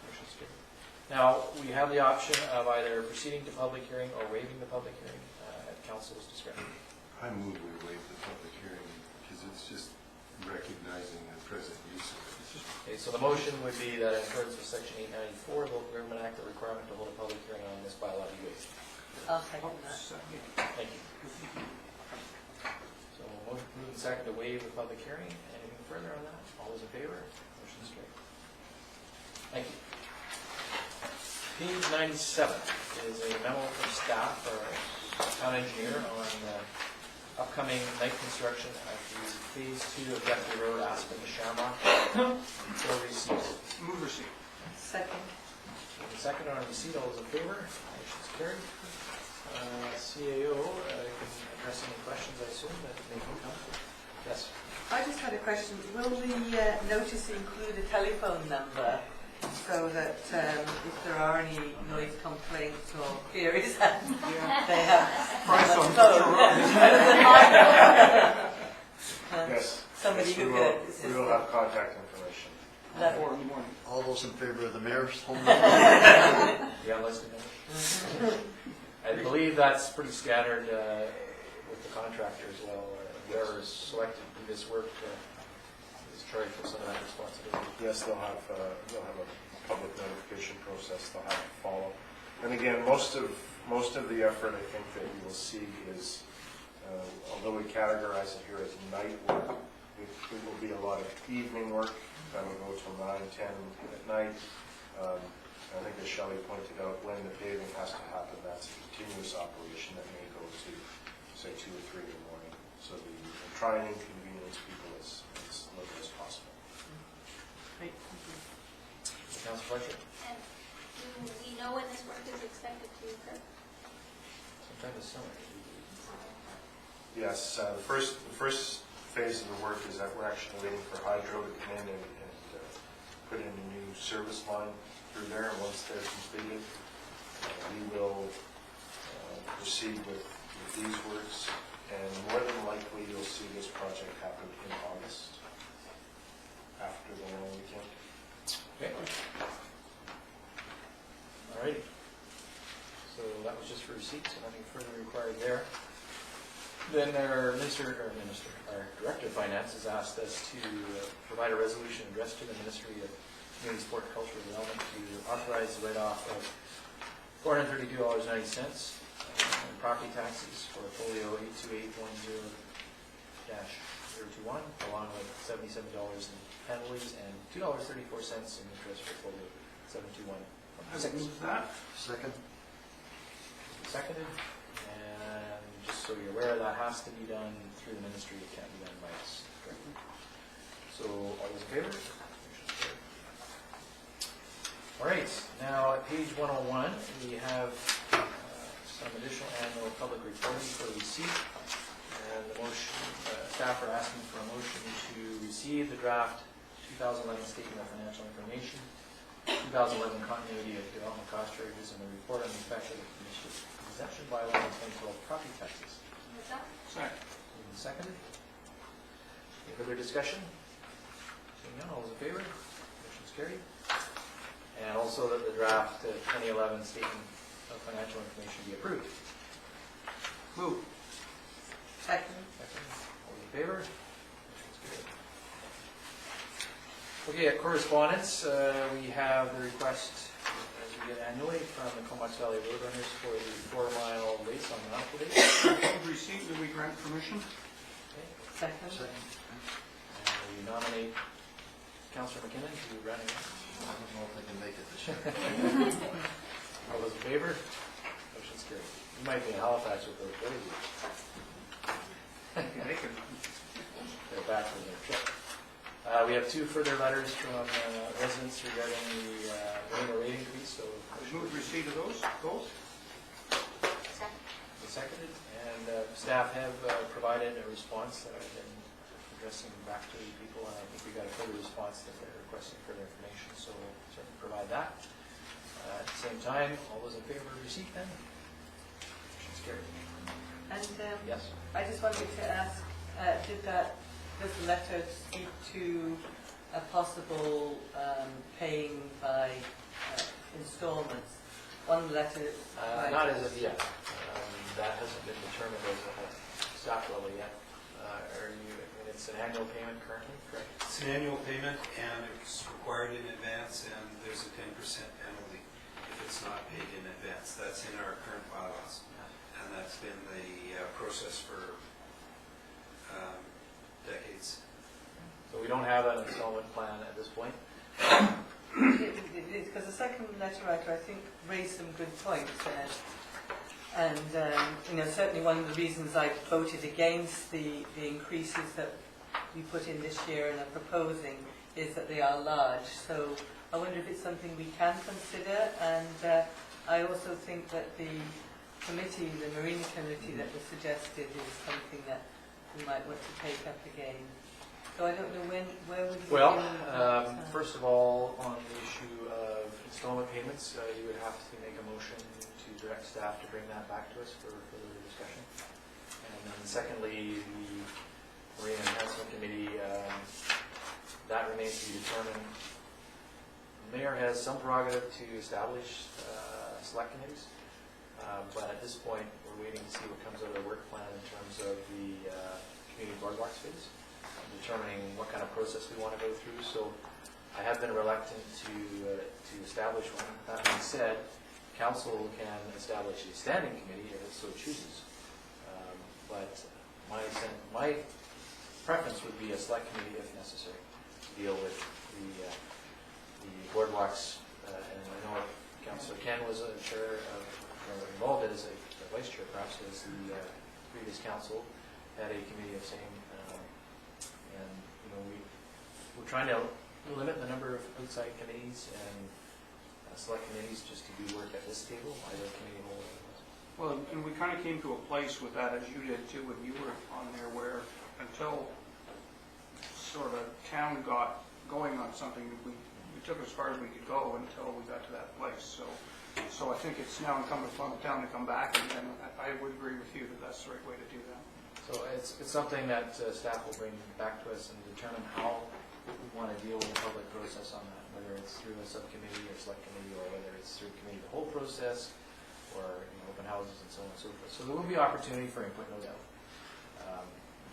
Motion's carried. Now, we have the option of either proceeding to public hearing or waiving the public hearing at council's discretion. I move we waive the public hearing because it's just recognizing the present use of it. Okay, so the motion would be that in accordance with Section 894 of the Local Government Act, the requirement to hold a public hearing on this bylaw be waived. I'll second that. Thank you. So motion moved and second to waive the public hearing. Anything further on that? All those in favor? Motion is carried. Thank you. Page 97 is a memo from staff or town engineer on upcoming night construction at the Phase 2 of Jeffrey Road, Aspen to Shamrock. For receipt. Move receipt. Second. Second on receipt. All those in favor? Motion is carried. CAO, can address any questions, I assume, that may come. Yes. I just had a question. Will the notice include a telephone number so that if there are any noise complaints or queries, that they have Price on phone? Butcher Road. Yes. somebody Yes, we who will- could assist We will them. have contact information. That- 4 in the morning. All those in favor of the mayor's home? Yeah, let's do that. I believe that's pretty scattered with the contractor as well. Whoever is selected to do this work is charged with some of that responsibility. Yes, they'll have a public notification process they'll have to follow. And again, most of the effort I think that you will see is, although we categorize it here as night work, it will be a lot of evening work that will go till 9, 10 at night. I think as Shelley pointed out, when the paving has to happen, that's a continuous operation that may go to, say, 2 or 3 in the morning. So the try and inconvenience people as little as possible. Great, thank you. Councilor Fletcher? And do we know when this work is expected to occur? Sometime this summer. Yes, the first phase of the work is that we're actually waiting for Hydro to come in and put in a new service line through there. And once they're completed, we will proceed with these works. And more than likely, you'll see this project happen in August, after the long weekend. Okay. All righty. So that was just for receipts, and nothing further required there. Then our Director of Finance has asked us to provide a resolution addressed to the Ministry of Community Sport and Cultural Development to authorize the write-off of $432.90 in property taxes for folio 82810-021, along with $77 in penalties and $2.34 in interest for folio 721.6. Move that. Second? Seconded, and just so you're aware, that has to be done through the ministry, it can't be done by us. So, all those in favor? Motion's carried. All right, now at page 101, we have some additional annual public reporting for receipt. And the motion, staff are asking for a motion to receive the draft 2011 Statement of Financial Information, 2011 Continuity of Development Cost Charges, and the report on the effect of the exemption bylaw on 2012 property taxes. What's that? Second. Moved and seconded. Any further discussion? Seeing none, all those in favor? Motion's carried. And also that the draft 2011 Statement of Financial Information be approved. Move. Second. Second. All those in favor? Motion's carried. Okay, at correspondence, we have the request, as we get annually, from the Comox Valley Roadrunners for the 4-mile race on Mount Police. Receipt, do we grant permission? Okay. Second. And we nominate Councillor McKinnon to run again. I don't know if I can make it this year. All those in favor? Motion's carried. You might be in Halifax with those boys. They're back from their trip. We have 2 further letters from residents regarding the minimum rate increase, so. Move receipt of those, both? Seconded, and staff have provided a response that I've been addressing back to the people, and I think we got a further response that they're requesting further information, so we'll certainly provide that. At the same time, all those in favor of receipt then? Motion's carried. And Yes? I just wanted to ask, does the letter speak to a possible paying by installments? One letter. Not as of yet. That hasn't been determined as a staff level yet. It's an annual payment currently, correct? It's an annual payment, and it's required in advance, and there's a 10% penalty if it's not paid in advance. That's in our current bylaws, and that's been the process for decades. So we don't have an installment plan at this point. Because the second letter writer, I think, raised some good points. And certainly one of the reasons I voted against the increases that we put in this year and are proposing is that they are large. So I wonder if it's something we can consider. And I also think that the committee, the Marina Committee that was suggested, is something that we might want to take up again. So I don't know where would we Well, begin with that? first of all, on the issue of installment payments, you would have to make a motion to direct staff to bring that back to us for further discussion. And then secondly, the Marine Enhancement Committee, that remains to be determined. The mayor has some prerogative to establish select committees, but at this point, we're waiting to see what comes out of the work plan in terms of the community boardwalks phase, determining what kind of process we want to go through. So I have been reluctant to establish one. That being said, council can establish a standing committee if it so chooses. But my preference would be a select committee if necessary to deal with the boardwalks. And I know Councillor Ken was a chair of, or involved as a vice chair, perhaps, as the previous council had a committee of same. And we're trying to limit the number of outside committees and select committees just to do work at this table, either committee whole. Well, and we kind of came to a place with that, as you did too, when you were on there, where until sort of town got going on something, we took as far as we could go until we got to that place. So I think it's now incumbent upon the town to come back, and I would agree with you that that's the right way to do that. So it's something that staff will bring back to us and determine how we want to deal with the public process on that, whether it's through a subcommittee or select committee, or whether it's through committee the whole process, or open houses and so on and so forth. So there will be opportunity for input, no doubt.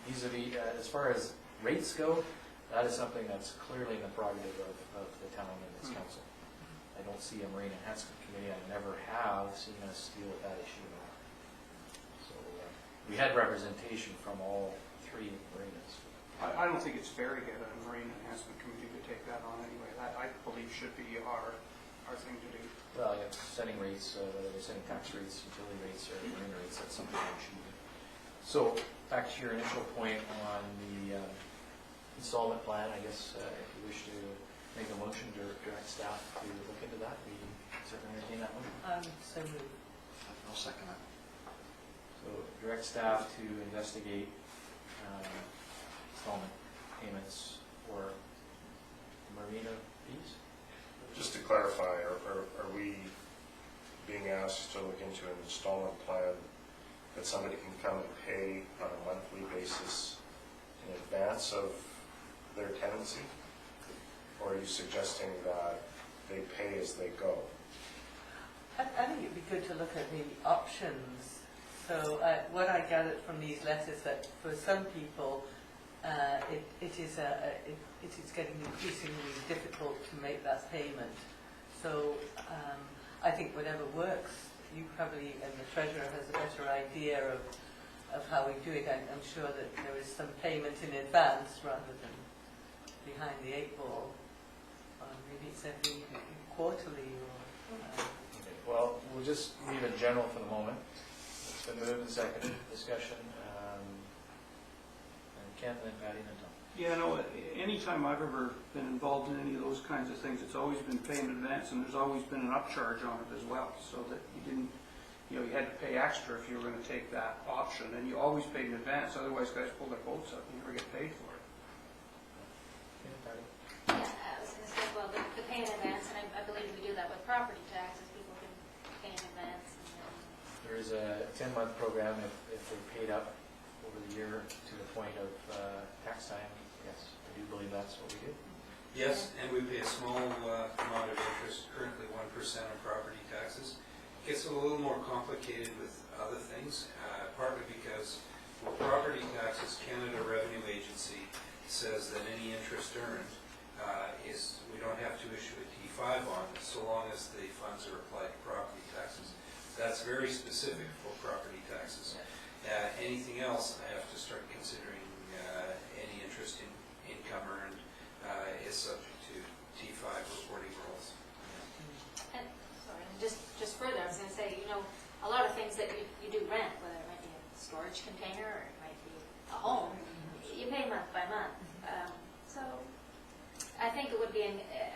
Vis-a-vis, as far as rates go, that is something that's clearly in the prerogative of the town and its council. I don't see a Marine Enhancement Committee, I never have seen us deal with that issue at all. So we had representation from all three marinas. I don't think it's fair to get a Marine Enhancement Committee to take that on anyway. That, I believe, should be our thing to do. Well, yeah, setting rates, whether they're setting tax rates, utility rates, or marine rates, that's something we should do. So, back to your initial point on the installment plan, I guess if you wish to make a motion to direct staff to look into that, we certainly entertain that motion. So moved. I'll second that. So, direct staff to investigate installment payments for marina fees. Just to clarify, are we being asked to look into an installment plan that somebody can come and pay on a monthly basis in advance of their tenancy? Or are you suggesting that they pay as they go? I think it'd be good to look at the options. So what I gathered from these letters, that for some people it is getting increasingly difficult to make that payment. So I think whatever works, you probably, and the treasurer has a better idea of how we do it. I'm sure that there is some payment in advance rather than behind the eight ball. Maybe it's every quarterly or... Okay, well, we'll just leave it general for the moment. It's been moved and seconded. Discussion. And Ken, then Patty, and then Tom. Yeah, no, anytime I've ever been involved in any of those kinds of things, it's always been paid in advance, and there's always been an upcharge on it as well, so that you didn't, you had to pay extra if you were going to take that option, and you always paid in advance, otherwise guys pull their boats up and you never get paid for it. Okay, Patty. Yeah, I was going to say, well, the pay in advance, and I believe we do that with property taxes, people can pay in advance. And then There is a 10-month program if they're paid up over the year to the point of tax time. Yes, I do believe that's what we do. Yes, and we pay a small amount of interest, currently 1% on property taxes. It gets a little more complicated with other things, partly because for property taxes, Canada Revenue Agency says that any interest earned we don't have to issue a T5 on it so long as the funds are applied to property taxes. That's very specific for property taxes. Anything else, I have to start considering any interest in income earned is subject to T5 reporting rules. And, sorry, and just further, I was going to say, a lot of things that you do rent, whether it might be a storage container or it might be a home, you pay month by month. So I think it would be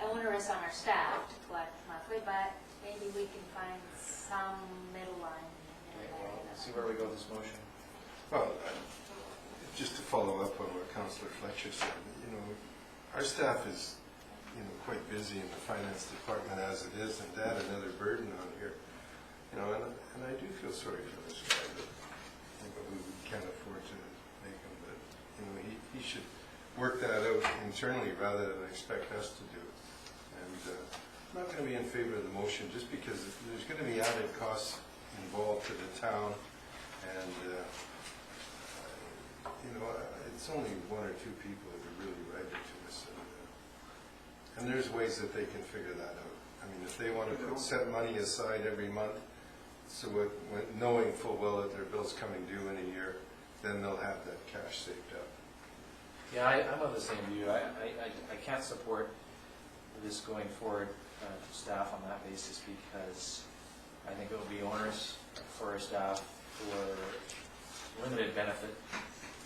onerous on our staff to collect monthly, but maybe we can find some middle line. Okay, well, let's see where we go with this motion. Well, just to follow up on what Councillor Fletcher said, our staff is, quite busy in the finance department as it is, and to add another burden on here, and I do feel sorry for this guy, that we can't afford to make him, but he should work that out internally rather than expect us to do it. And I'm not going to be in favor of the motion just because there's going to be added costs involved to the town, and it's only one or two people that are really write it to us, and there's ways that they can figure that out. I mean, if they want to set money aside every month, so knowing full well that their bill's coming due in a year, then they'll have that cash saved up. Yeah, I'm of the same view. I can't support this going forward to staff on that basis because I think it will be onerous for our staff for limited benefit.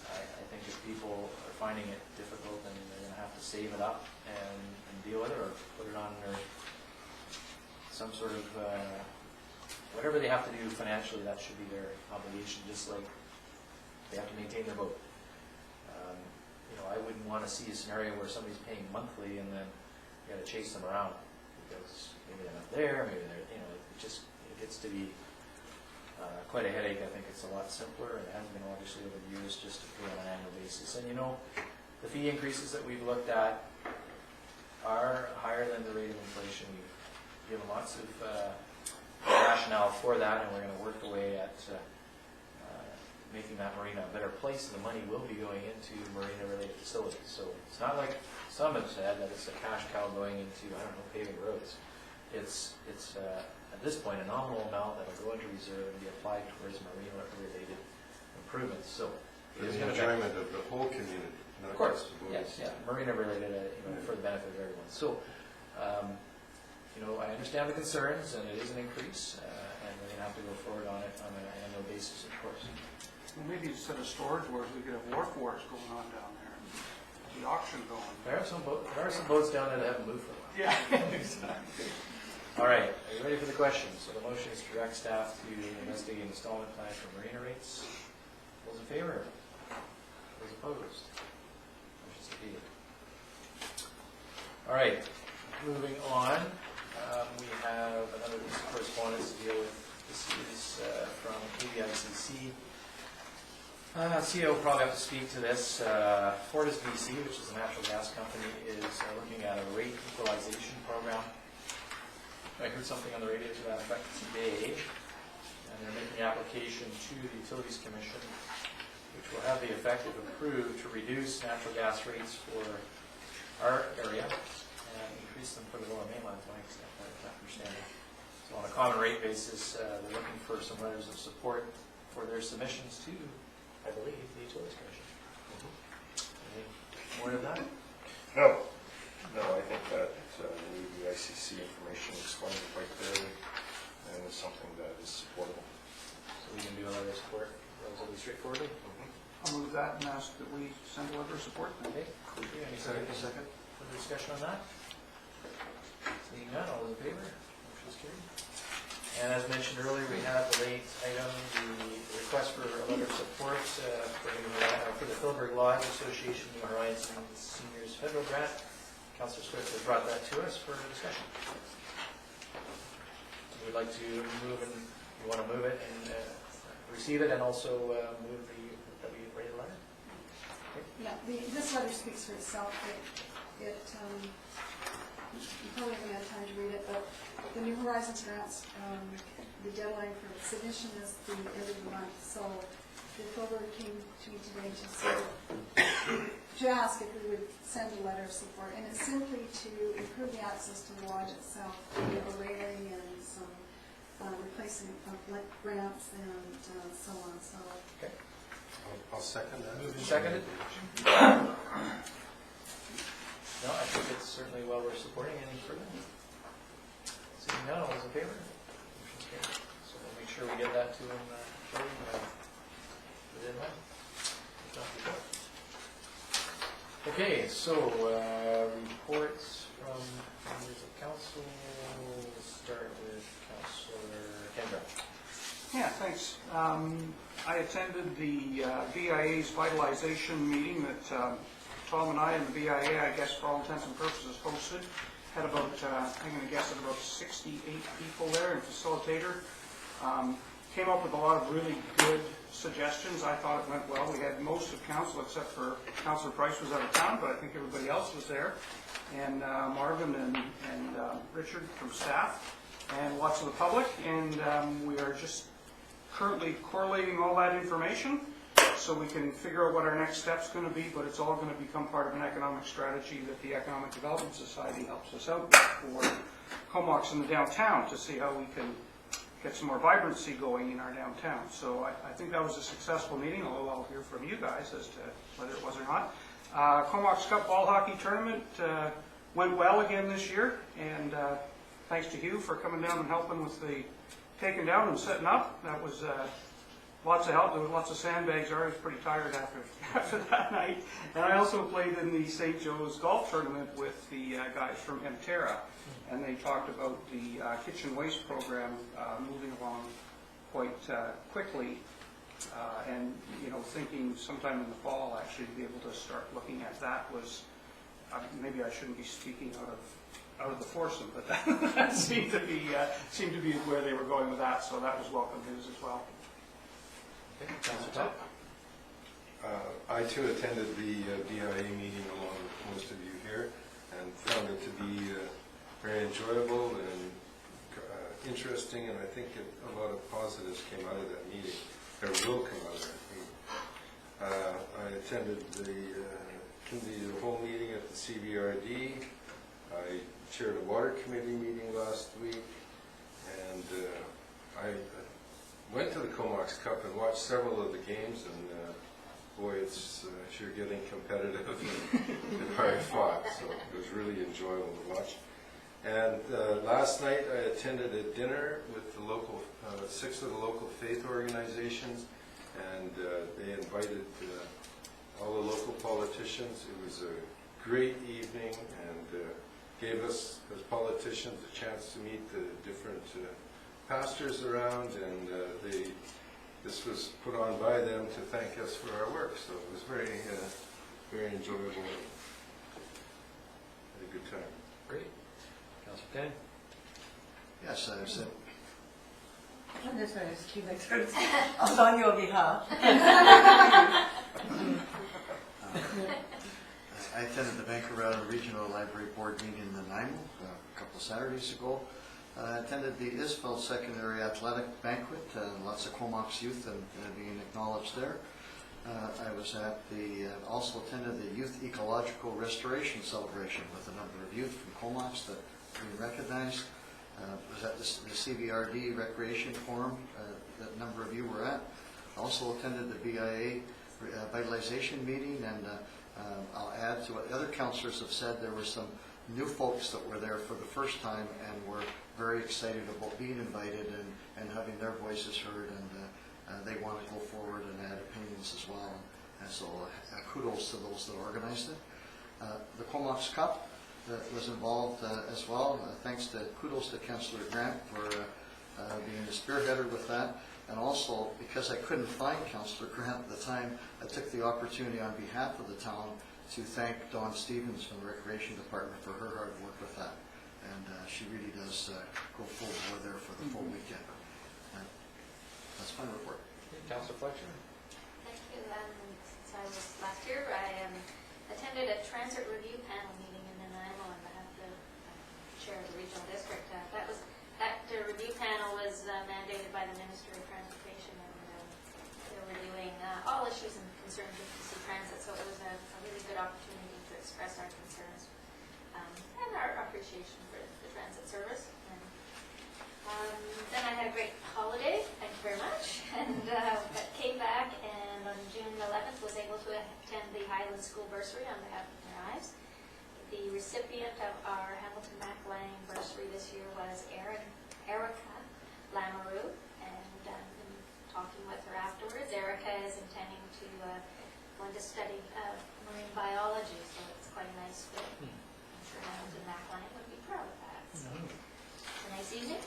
I think if people are finding it difficult, then they're going to have to save it up and deal with it, or put it on their some sort of whatever they have to do financially. That should be their obligation, just like they have to maintain their boat. I wouldn't want to see a scenario where somebody's paying monthly and then you got to chase them around because maybe they're not there, maybe they're, it gets to be quite a headache. I think it's a lot simpler, and it hasn't been obviously over the years just to pay on an annual basis. And the fee increases that we've looked at are higher than the rate of inflation. We've given lots of rationale for that, and we're going to work away at making that marina a better place, and the money will be going into marina-related facilities. So it's not like some have said that it's a cash cow going into, paving roads. It's at this point a nominal amount that will go into reserve and be applied towards marina-related improvements. So For the enjoyment of the whole community, not of course, just the boys. yes, marina-related, for the benefit of everyone. So, I understand the concerns, and it is an increase, and we're going to have to go forward on it on an annual basis, of course. Well, maybe instead of storage wars, we could have wharf wars going on down there, and the auction going. There are some boats down there that haven't moved for a while. Yeah, exactly. All right, are you ready for the questions? So the motion is to direct staff to investigate installment plans for marina rates. Those in favor? Those opposed? Motion's defeated. All right, moving on. We have another piece of correspondence to deal with. This is from KBICC. CEO will probably have to speak to this. Fortis BC, which is a natural gas company, is looking at a rate equalization program. I heard something on the radio to that effect today, and they're making application to the Utilities Commission, which will have the effect, if approved, to reduce natural gas rates for our area and increase them for the Lower Mainland, to my understanding. So on a common rate basis, they're looking for some letters of support for their submissions to, I believe, the Utilities Commission. Any more than that? No, I think that the ICC information explained it quite clearly, and it's something that is supportable. So we can do a letter of support relatively straightforwardly? I'll move that and ask that we send a letter of support. Okay. Any second? Further discussion on that? Seeing none, all those in favor? Motion is carried. And as mentioned earlier, we have the late item, the request for a letter of support for the Philburg Lodge Association New Horizons Seniors Federal Grant. Councillor Swift has brought that to us for discussion. We'd like to move, and you want to move it and receive it, and also move that we read the letter? Okay. Yeah, this letter speaks for itself. You probably haven't had time to read it, but the New Horizons grants, the deadline for submission is the end of the month. So the Philburg came to me today to ask if we would send a letter of support, and it's simply to improve the access to the lodge itself, a railing and some replacing of ramps and so on. So. Okay. I'll second that. Moved and seconded? No, I think it's certainly well worth supporting. Any further? Seeing none, all those in favor? Motion's carried. So we'll make sure we get that to him within when. If not before. Okay, so reports from members of council. We'll start with Councillor Kendra. Yeah, thanks. I attended the BIA's vitalization meeting that Tom and I and the BIA, I guess for all intents and purposes, hosted. Had about, I'm going to guess, about 68 people there and facilitator. Came up with a lot of really good suggestions. I thought it went well. We had most of council, except for Councillor Price was out of town, but I think everybody else was there. And Marvin and Richard from staff, and lots of the public. And we are just currently correlating all that information so we can figure out what our next step's going to be, but it's all going to become part of an economic strategy that the Economic Development Society helps us out with for Comox in the downtown, to see how we can get some more vibrancy going in our downtown. So I think that was a successful meeting, although I'll hear from you guys as to whether it was or not. Comox Cup Ball Hockey Tournament went well again this year, and thanks to Hugh for coming down and helping with the taking down and setting up. That was lots of help. There was lots of sandbags. I was pretty tired after that night. And I also played in the St. Joe's Golf Tournament with the guys from Emterra, and they talked about the kitchen waste program moving along quite quickly, and thinking sometime in the fall actually to be able to start looking at that was, maybe I shouldn't be speaking out of the foursome, but that seemed to be where they were going with that, so that was welcome news as well. Okay, Councillor Todd? I too attended the BIA meeting along with most of you here, and found it to be very enjoyable and interesting, and I think a lot of positives came out of that meeting, or will come out of that meeting. I attended the whole meeting at the CBRD. I chaired a water committee meeting last week, and I went to the Comox Cup and watched several of the games, and boy, it's sure getting competitive and hard fought, so it was really enjoyable to watch. And last night I attended a dinner with the local, 6 of the local faith organizations, and they invited all the local politicians. It was a great evening, and gave us, as politicians, a chance to meet the different pastors around, and this was put on by them to thank us for our work. So it was very, very enjoyable. Had a good time. Great. Councillor Kane? Yes, I said, I'm just going to keep my turn. I was on your behalf. I attended the Vancouver Regional Library Board meeting in Nanaimo a couple of Saturdays ago. I attended the Isfeld Secondary Athletic Banquet, lots of Comox youth and being acknowledged there. I was at also attended the Youth Ecological Restoration Celebration with a number of youth from Comox that we recognized. Was at the CBRD Recreation Forum that a number of you were at. Also attended the BIA Vitalization meeting, and I'll add to what the other councillors have said, there were some new folks that were there for the first time and were very excited about being invited and having their voices heard, and they want to go forward and add opinions as well. And so kudos to those that organized it. The Comox Cup was involved as well. Kudos to Councillor Grant for being the spearheader with that. And also, because I couldn't find Councillor Grant at the time, I took the opportunity on behalf of the town to thank Dawn Stevens from the Recreation Department for her hard work with that. And she really does go full bore there for the full weekend. That's my report. Councillor Fletcher? Thank you. Since I was last year, I attended a transit review panel meeting in Nanaimo on behalf of the chair of the regional district. That review panel was mandated by the Ministry of Transportation, and they were reviewing all issues and concerns with BC Transit, so it was a really good opportunity to express our concerns and our appreciation for the transit service. And then I had a great holiday, thank you very much, and came back, and on June 11th was able to attend the Highland School Bursary on behalf of their eyes. The recipient of our Hamilton MacLang bursary this year was Erica Lamoureux, and in talking with her afterwards, Erica is intending to go into study marine biology, so it's quite a nice fit. I'm sure Hamilton MacLang would be proud of that. So it's a nice evening.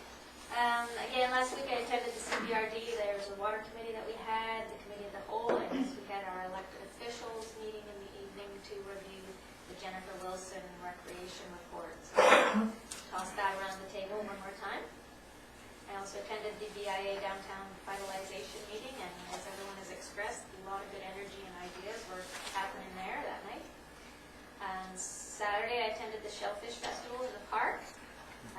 Again, last week I attended the CBRD. There was a water committee that we had, the committee of the whole, and we had our elected officials meeting in the evening to review the Jennifer Wilson recreation report. So, toss that around the table one more time. I also also attended the BIA downtown revitalization meeting, and as everyone has expressed, a lot of good energy and ideas were happening there that night. And Saturday, I attended the Shellfish Festival in the park.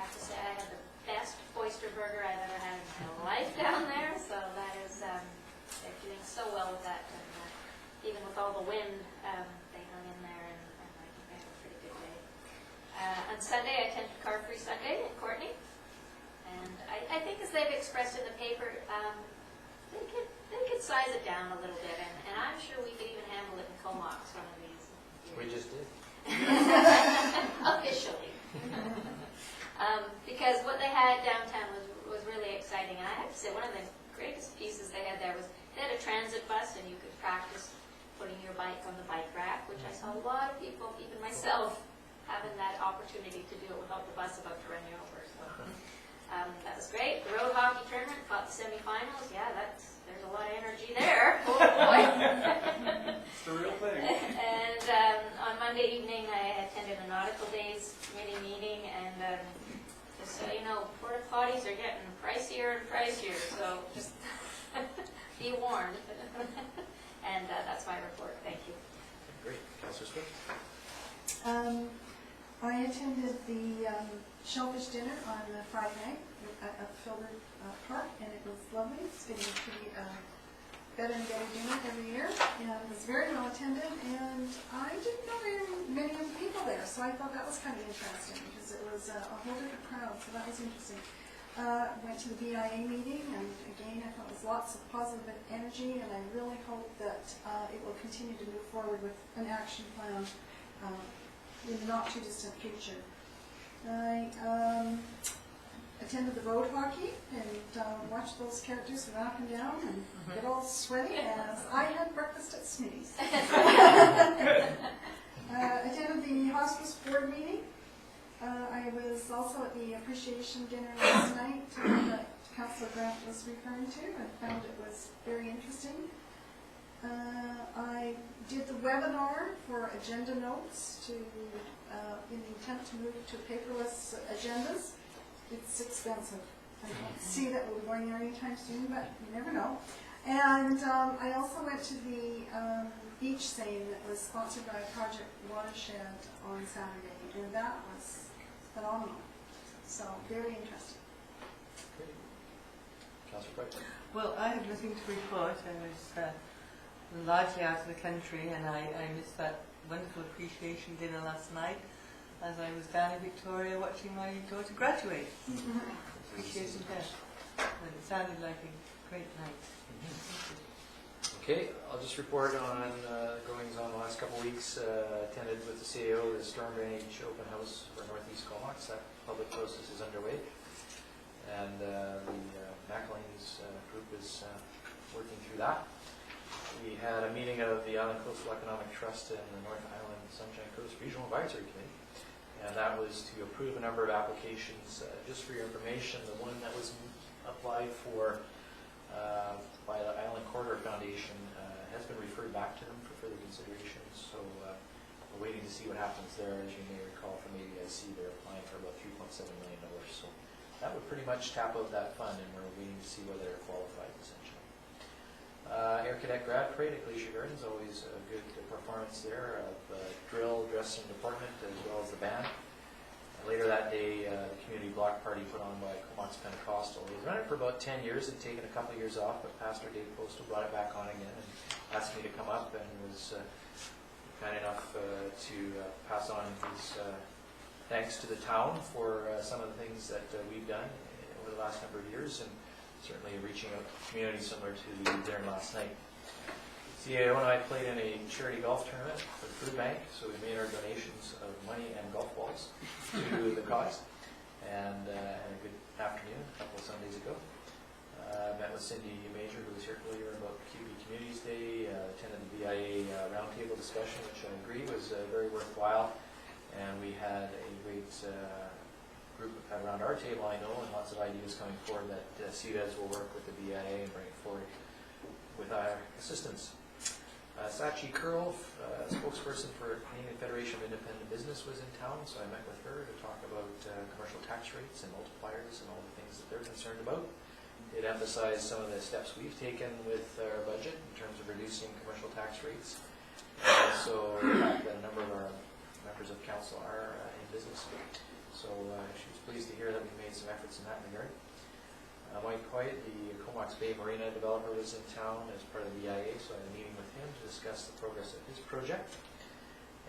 I have to say, I had the best oyster burger I've ever had in my life down there, so that is, they're doing so well with that, and even with all the wind, they hung in there, and I think they had a pretty good day. On Sunday, I attended Car Free Sunday in Courtney, and I think as they've expressed in the paper, they could size it down a little bit, and I'm sure we could even handle it in Comox one of these years. We just did. Officially. Because what they had downtown was really exciting, and I have to say, one of the greatest pieces they had there was, they had a transit bus, and you could practice putting your bike on the bike rack, which I saw a lot of people, even myself, having that opportunity to do it without the bus about to run you over. So that was great. The road hockey tournament, fought the semifinals. Yeah, there's a lot of energy there. Oh boy. It's the real thing. And on Monday evening, I attended a Nautical Days committee meeting, and just so you know, porta potties are getting pricier and pricier, so just be warned. And that's my report. Thank you. Great. Councillor Swift? I attended the Shellfish dinner on Friday night at Filbert Park, and it was lovely. It's been a pretty better and better dinner every year, and it was very well attended, and I didn't know very many of the people there, so I thought that was kind of interesting, because it was a whole different crowd, so that was interesting. Went to the BIA meeting, and again, I thought it was lots of positive energy, and I really hope that it will continue to move forward with an action plan in the not too distant future. I attended the road hockey and watched those characters run up and down and get all sweaty as I had breakfast at Smitty's. Attended the hospice board meeting. I was also at the appreciation dinner last night that Councillor Grant was referring to, and found it was very interesting. I did the webinar for agenda notes in the attempt to move to paperless agendas. It's expensive. I don't see that we're going there anytime soon, but you never know. And I also went to the beach seine that was sponsored by Project Watershed on Saturday, and that was phenomenal. So, very interesting. Great. Councillor Price? Well, I have nothing to report. I was largely out of the country, and I missed that wonderful appreciation dinner last night as I was down in Victoria watching my daughter graduate. Appreciation dinner. And it sounded like a great night. Okay, I'll just report on goings on the last couple of weeks. Attended with the CAO the Storm Drainage Open House for Northeast Comox. That public process is underway. And the McElhaney's group is working through that. We had a meeting of the Island Coastal Economic Trust and the North Island Sunshine Coast Regional Advisory Committee. And that was to approve a number of applications. Just for your information, the one that was applied for by the Island Corridor Foundation has been referred back to them for further consideration. So we're waiting to see what happens there. As you may recall from ADIC, they're applying for about $3.7 million. So that would pretty much tap out that fund, and we're waiting to see whether they're qualified, essentially. Air Cadet Grad Parade at Glacier Gardens, always a good performance there of drill, dressing department, as well as the band. Later that day, the community block party put on by Comox Pentecostal. They've run it for about 10 years and taken a couple of years off, but Pastor Dave Postal brought it back on again and asked me to come up, and was kind enough to pass on his thanks to the town for some of the things that we've done over the last number of years, and certainly reaching out to communities similar to the dinner last night. CAO and I played in a charity golf tournament for the food bank, so we made our donations of money and golf balls to the cause, and had a good afternoon a couple of Sundays ago. Met with Cindy Major, who was here earlier, about QB Communities Day, attended the BIA roundtable discussion, which I agree was very worthwhile, and we had a great group around our table, I know, and lots of ideas coming forward that CUDES will work with the BIA and bring it forward with our assistance. Sachi Curl, spokesperson for Canadian Federation of Independent Business, was in town, so I met with her to talk about commercial tax rates and multipliers and all the things that they're concerned about. It emphasized some of the steps we've taken with our budget in terms of reducing commercial tax rates. And also the fact that a number of our members of council are in business. So she was pleased to hear that we made some efforts in that regard. Mike Hoyt, the Comox Bay Marina developer, was in town as part of the EIA, so I had a meeting with him to discuss the progress of his project.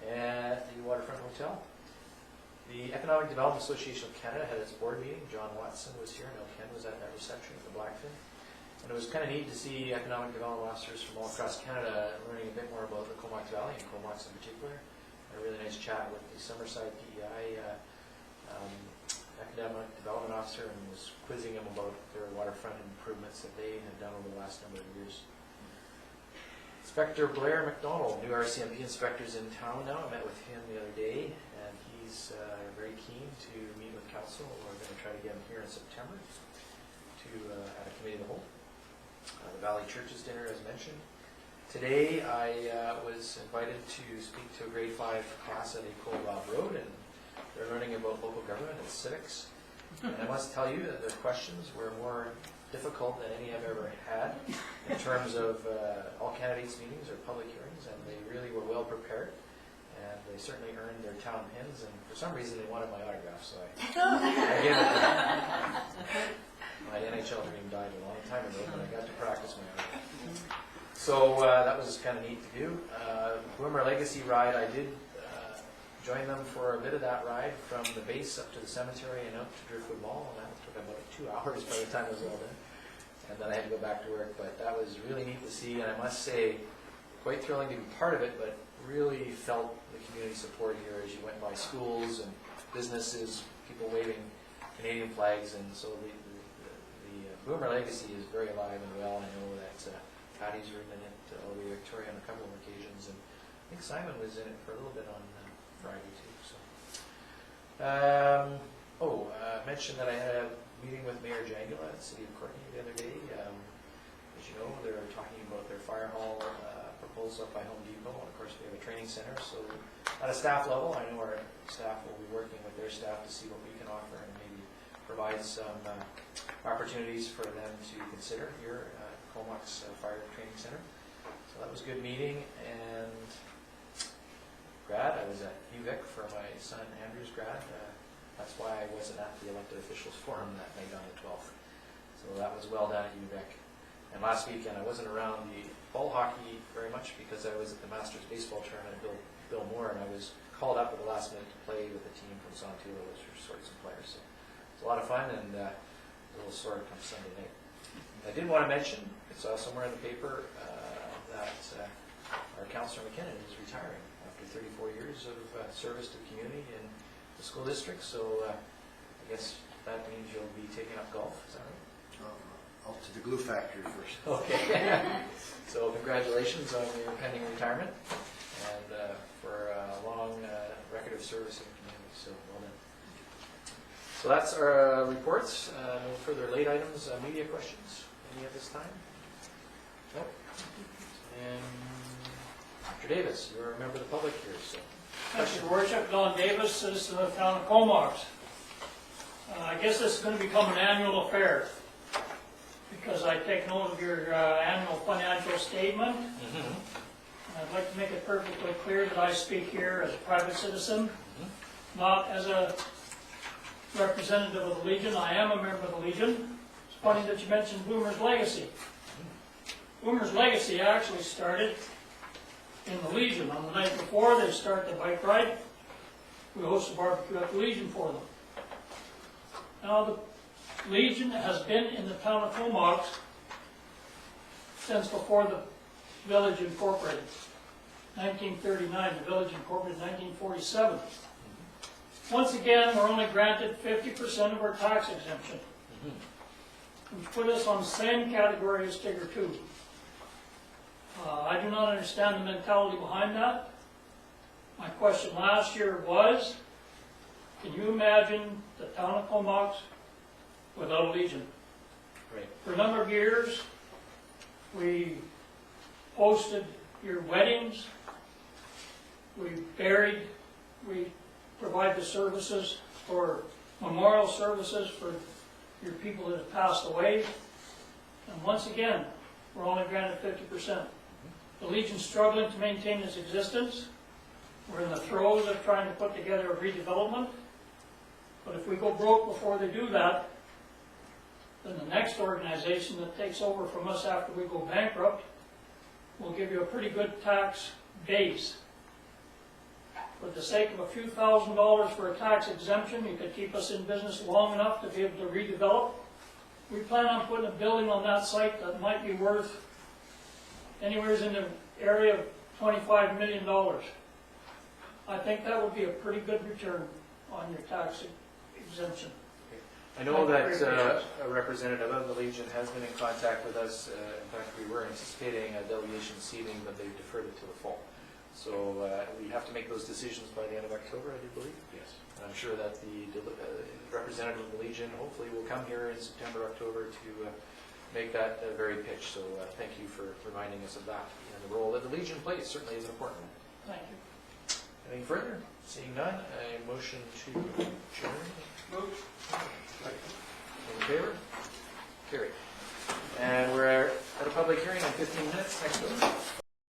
At the Waterfront Hotel, the Economic Development Association of Canada had its board meeting. John Watson was here, Mel Ken was at that reception at the Blackfin. And it was kind of neat to see economic development officers from all across Canada learning a bit more about the Comox Valley and Comox in particular. A really nice chat with the Summerside PEI academic development officer, and was quizzing him about their waterfront improvements that they had done over the last number of years. Inspector Blair McDonald, new RCMP inspector's in town now. I met with him the other day, and he's very keen to meet with council. We're going to try to get him here in September to at a committee of the whole. The Valley Churches dinner, as mentioned. Today, I was invited to speak to a grade 5 class at Cole Rob Road, and they're learning about local government and civics. And I must tell you that their questions were more difficult than any I've ever had in terms of all candidates meetings or public hearings, and they really were well prepared. And they certainly earned their town pins, and for some reason they wanted my autograph, so I gave it to them. My NHL dream died a long time ago, but I got to practice my autograph. So that was kind of neat to do. Bloomer Legacy ride, I did join them for a bit of that ride from the base up to the cemetery and up to Driftwood Mall, and that took about 2 hours by the time it was all done. And then I had to go back to work, but that was really neat to see, and I must say, quite thrilling to be part of it, but really felt the community support here as you went by schools and businesses, people waving Canadian flags, and so the Bloomer Legacy is very alive and well. I know that Patty's ridden in it all the way to Victoria on a couple of occasions, and I think Simon was in it for a little bit on Friday too. So, mentioned that I had a meeting with Mayor Jangula at the City of Courtenay the other day. As you know, they're talking about their fire hall proposal up by Home Depot, and of course we have a training center. So, at a staff level, I know our staff will be working with their staff to see what we can offer and maybe provide some opportunities for them to consider here at Comox Fire Training Center. So that was a good meeting. And grad, I was at UVic for my son Andrew's grad. That's why I wasn't at the elected officials forum that night on the 12th. So that was well done at UVic. And last weekend I wasn't around the ball hockey very much because I was at the Masters baseball tournament at Bill Moore, and I was called up at the last minute to play with a team from Sontulo, which were sorts of players. So it's a lot of fun, and a little sore come Sunday night. I did want to mention, I saw somewhere in the paper that our Councillor McKinnon is retiring after 34 years of service to the community in the school district. So I guess that means you'll be taking up golf, is that right? Out to the glue factory first. Okay. So congratulations on your pending retirement, and for a long record of service in the community. So well done. So that's our reports. No further late items. Media questions? Any at this time? Nope. And Dr. Davis, you're a member of the public here, so. Thank you, Your Worship. Don Davis, citizen of the town of Comox. I guess this is going to become an annual affair because I take note of your annual financial statement. And I'd like to make it perfectly clear that I speak here as a private citizen, not as a representative of the Legion. I am a member of the Legion. It's funny that you mentioned Bloomer's Legacy. Bloomer's Legacy actually started in the Legion. On the night before they start the bike ride, we host a barbecue at the Legion for them. Now the Legion has been in the town of Comox since before the village incorporated. 1939, the village incorporated 1947. Once again, we're only granted 50% of our tax exemption, which put us on the same category as Figure 2. I do not understand the mentality behind that. My question last year was, can you imagine the town of Comox without a Legion? Right. For a number of years, we hosted your weddings, we provide the services for memorial services for your people that have passed away. And once again, we're only granted 50%. The Legion's struggling to maintain its existence. We're in the throes of trying to put together a redevelopment. But if we go broke before they do that, then the next organization that takes over from us after we go bankrupt will give you a pretty good tax base. For the sake of a few $1,000s for a tax exemption, you could keep us in business long enough to be able to redevelop. We plan on putting a building on that site that might be worth anywhere in the area of $25 million. I think that would be a pretty good return on your tax exemption. I know that a representative of the Legion has been in contact with us. In fact, we were anticipating a delegation seating, but they deferred it to the fall. So we have to make those decisions by the end of October, I do believe. Yes. I'm sure that the representative of the Legion hopefully will come here in September, October to make that very pitch. So thank you for reminding us of that. And the role that the Legion plays certainly is important. Thank you. Anything further? Seeing none, a motion to adjourn. Move. All in favor? Carried. And we're at a public hearing in 15 minutes. Next door.